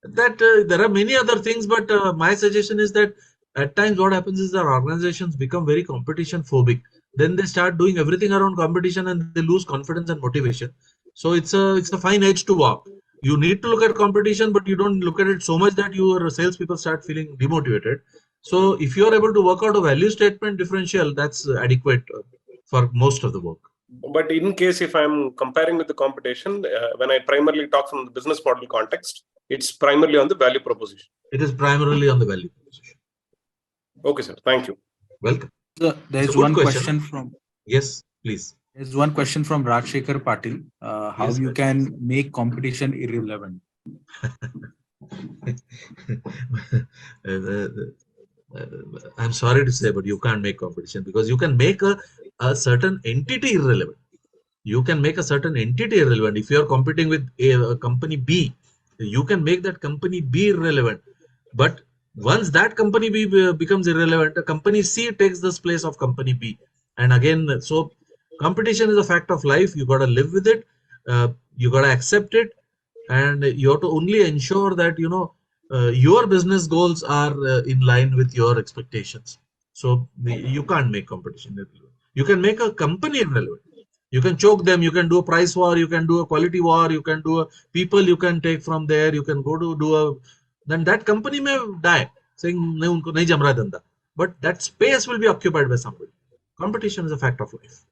A: That there are many other things, but my suggestion is that at times what happens is that organizations become very competition phobic. Then they start doing everything around competition and they lose confidence and motivation. So it's a fine edge to walk. You need to look at competition, but you don't look at it so much that your salespeople start feeling demotivated. So if you are able to work out a value statement differential, that's adequate for most of the work.
G: But in case if I'm comparing with the competition, when I primarily talk from the business model context, it's primarily on the value proposition.
A: It is primarily on the value proposition.
G: Okay, sir. Thank you.
A: Welcome.
B: So there's one question from.
A: Yes, please.
B: There's one question from Rajshekhar Patil. How
A: Yes,
B: you
A: sir.
B: can make competition irrelevant?
A: I'm sorry to say, but you can't make competition, because you can make a certain entity irrelevant. You can make a certain entity irrelevant. If you are competing with a company B, you can make that company B irrelevant. But once that company B becomes irrelevant, a company C takes this place of company B. And again, so competition is a fact of life. You got to live with it. You got to accept it. And you have to only ensure that, your business goals are in line with your expectations. So you can't make competition irrelevant. You can make a company irrelevant. You can choke them, you can do a price war, you can do a quality war, you can do a people you can take from there, you can go to do a, then that company may die, saying, nahi jam raha dhanda. But that space will be occupied by somebody. Competition is a fact of life.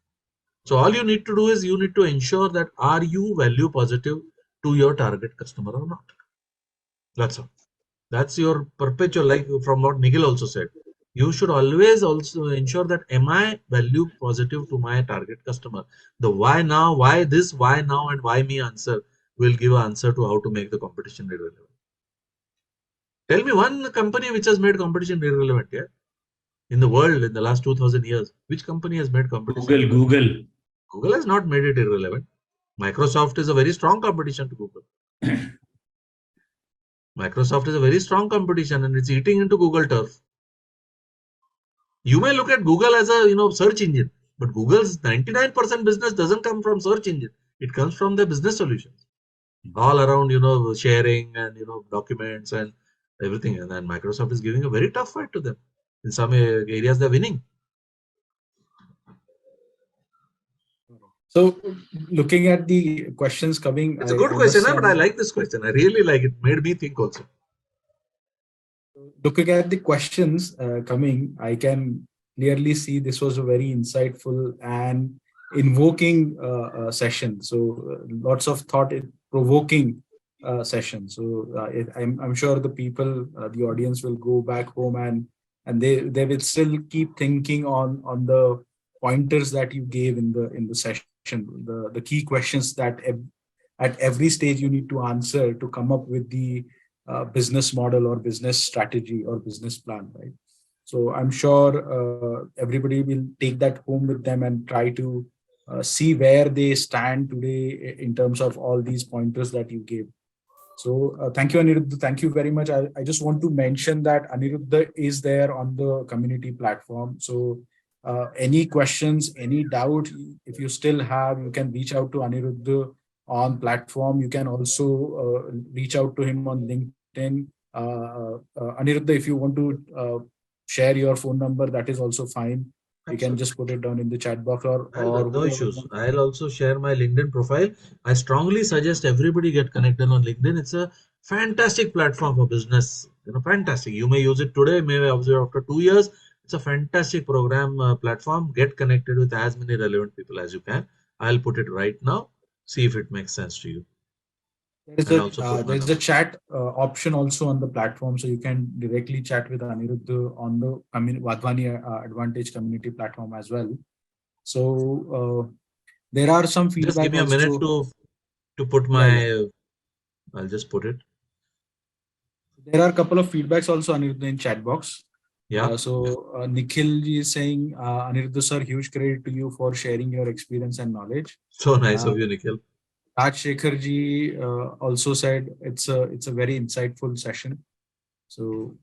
A: So all you need to do is you need to ensure that are you value positive to your target customer or not. That's all. That's your perpetual, like from what Nikhil also said. You should always also ensure that am I value positive to my target customer? The why now, why this, why now, and why me answer will give an answer to how to make the competition irrelevant. Tell me one company which has made competition irrelevant, yeah? In the world in the last 2000 years, which company has made competition irrelevant?
H: Google.
A: Google has not made it irrelevant. Microsoft is a very strong competition to Google. Microsoft is a very strong competition and it's eating into Google turf. You may look at Google as a search engine, but Google's 99% business doesn't come from search engine. It comes from the business solutions, all around sharing and documents and everything. And then Microsoft is giving a very tough fight to them. In some areas, they're winning.
B: So, looking at the questions coming,
A: It's a good question, but I like this question. I really like it. Made me think also.
B: Looking at the questions coming, I can clearly see this was a very insightful and invoking session. So lots of thought-provoking session. So I'm sure the people, the audience will go back home and they will still keep thinking on the pointers that you gave in the session, the key questions that at every stage you need to answer to come up with the business model or business strategy or business plan, right? So I'm sure everybody will take that home with them and try to see where they stand today in terms of all these pointers that you gave. So thank you, Anirudha. Thank you very much. I just want to mention that Anirudha is there on the community platform. So any questions, any doubt, if you still have, you can reach out to Anirudha on platform. You can also reach out to him on LinkedIn. Anirudha, if you want to share your phone number, that is also fine. You can just put it down in the chat box or
A: no issues. I'll also share my LinkedIn profile. I strongly suggest everybody get connected on LinkedIn. It's a fantastic platform for business. Fantastic. You may use it today, maybe after 2 years. It's a fantastic program platform. Get connected with as many relevant people as you can. I'll put it right now. See if it makes sense to you. And also put my
B: there's a chat option also on the platform, so you can directly chat with Anirudha on the Wadhwani Advantage community platform as well. So there are some
A: Just
B: feedback.
A: give me a minute
B: also.
A: to put my. I'll just put it.
B: There are a couple of feedbacks also, Anirudha, in chat box.
A: Yeah.
B: So Nikhil ji is saying, Anirudha sir, huge credit to you for sharing your experience and knowledge.
A: So nice of you, Nikhil.
B: Raj Shekhar ji also said it's a very insightful session. So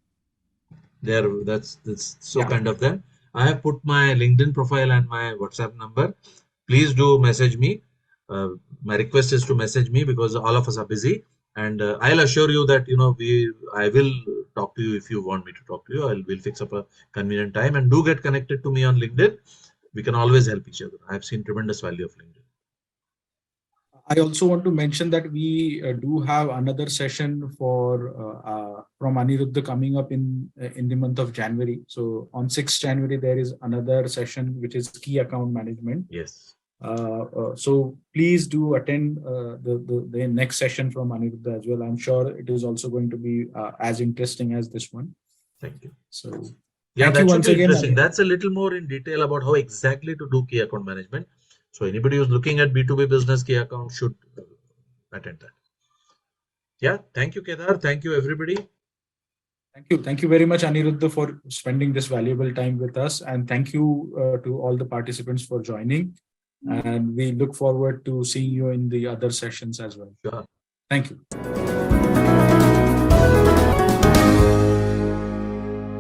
A: that's so kind of them. I have put my LinkedIn profile and my WhatsApp number. Please do message me. My request is to message me because all of us are busy, and I'll assure you that I will talk to you if you want me to talk to you. We'll fix up a convenient time, and do get connected to me on LinkedIn. We can always help each other. I've seen tremendous value of LinkedIn.
B: I also want to mention that we do have another session from Anirudha coming up in the month of January. So on 6th January, there is another session which is key account management.
A: Yes.
B: So please do attend the next session from Anirudha as well. I'm sure it is also going to be as interesting as this one.
A: Thank you.
B: So
A: yeah,
B: thank you
A: that should
B: once
A: be
B: again.
A: interesting. That's a little more in detail about how exactly to do key account management. So anybody who's looking at B2B business key account should attend that. Yeah, thank you, Kedar. Thank you, everybody.
B: Thank you. Thank you very much, Anirudha, for spending this valuable time with us. And thank you to all the participants for joining. And we look forward to seeing you in the other sessions as well.
A: Sure.
B: Thank you.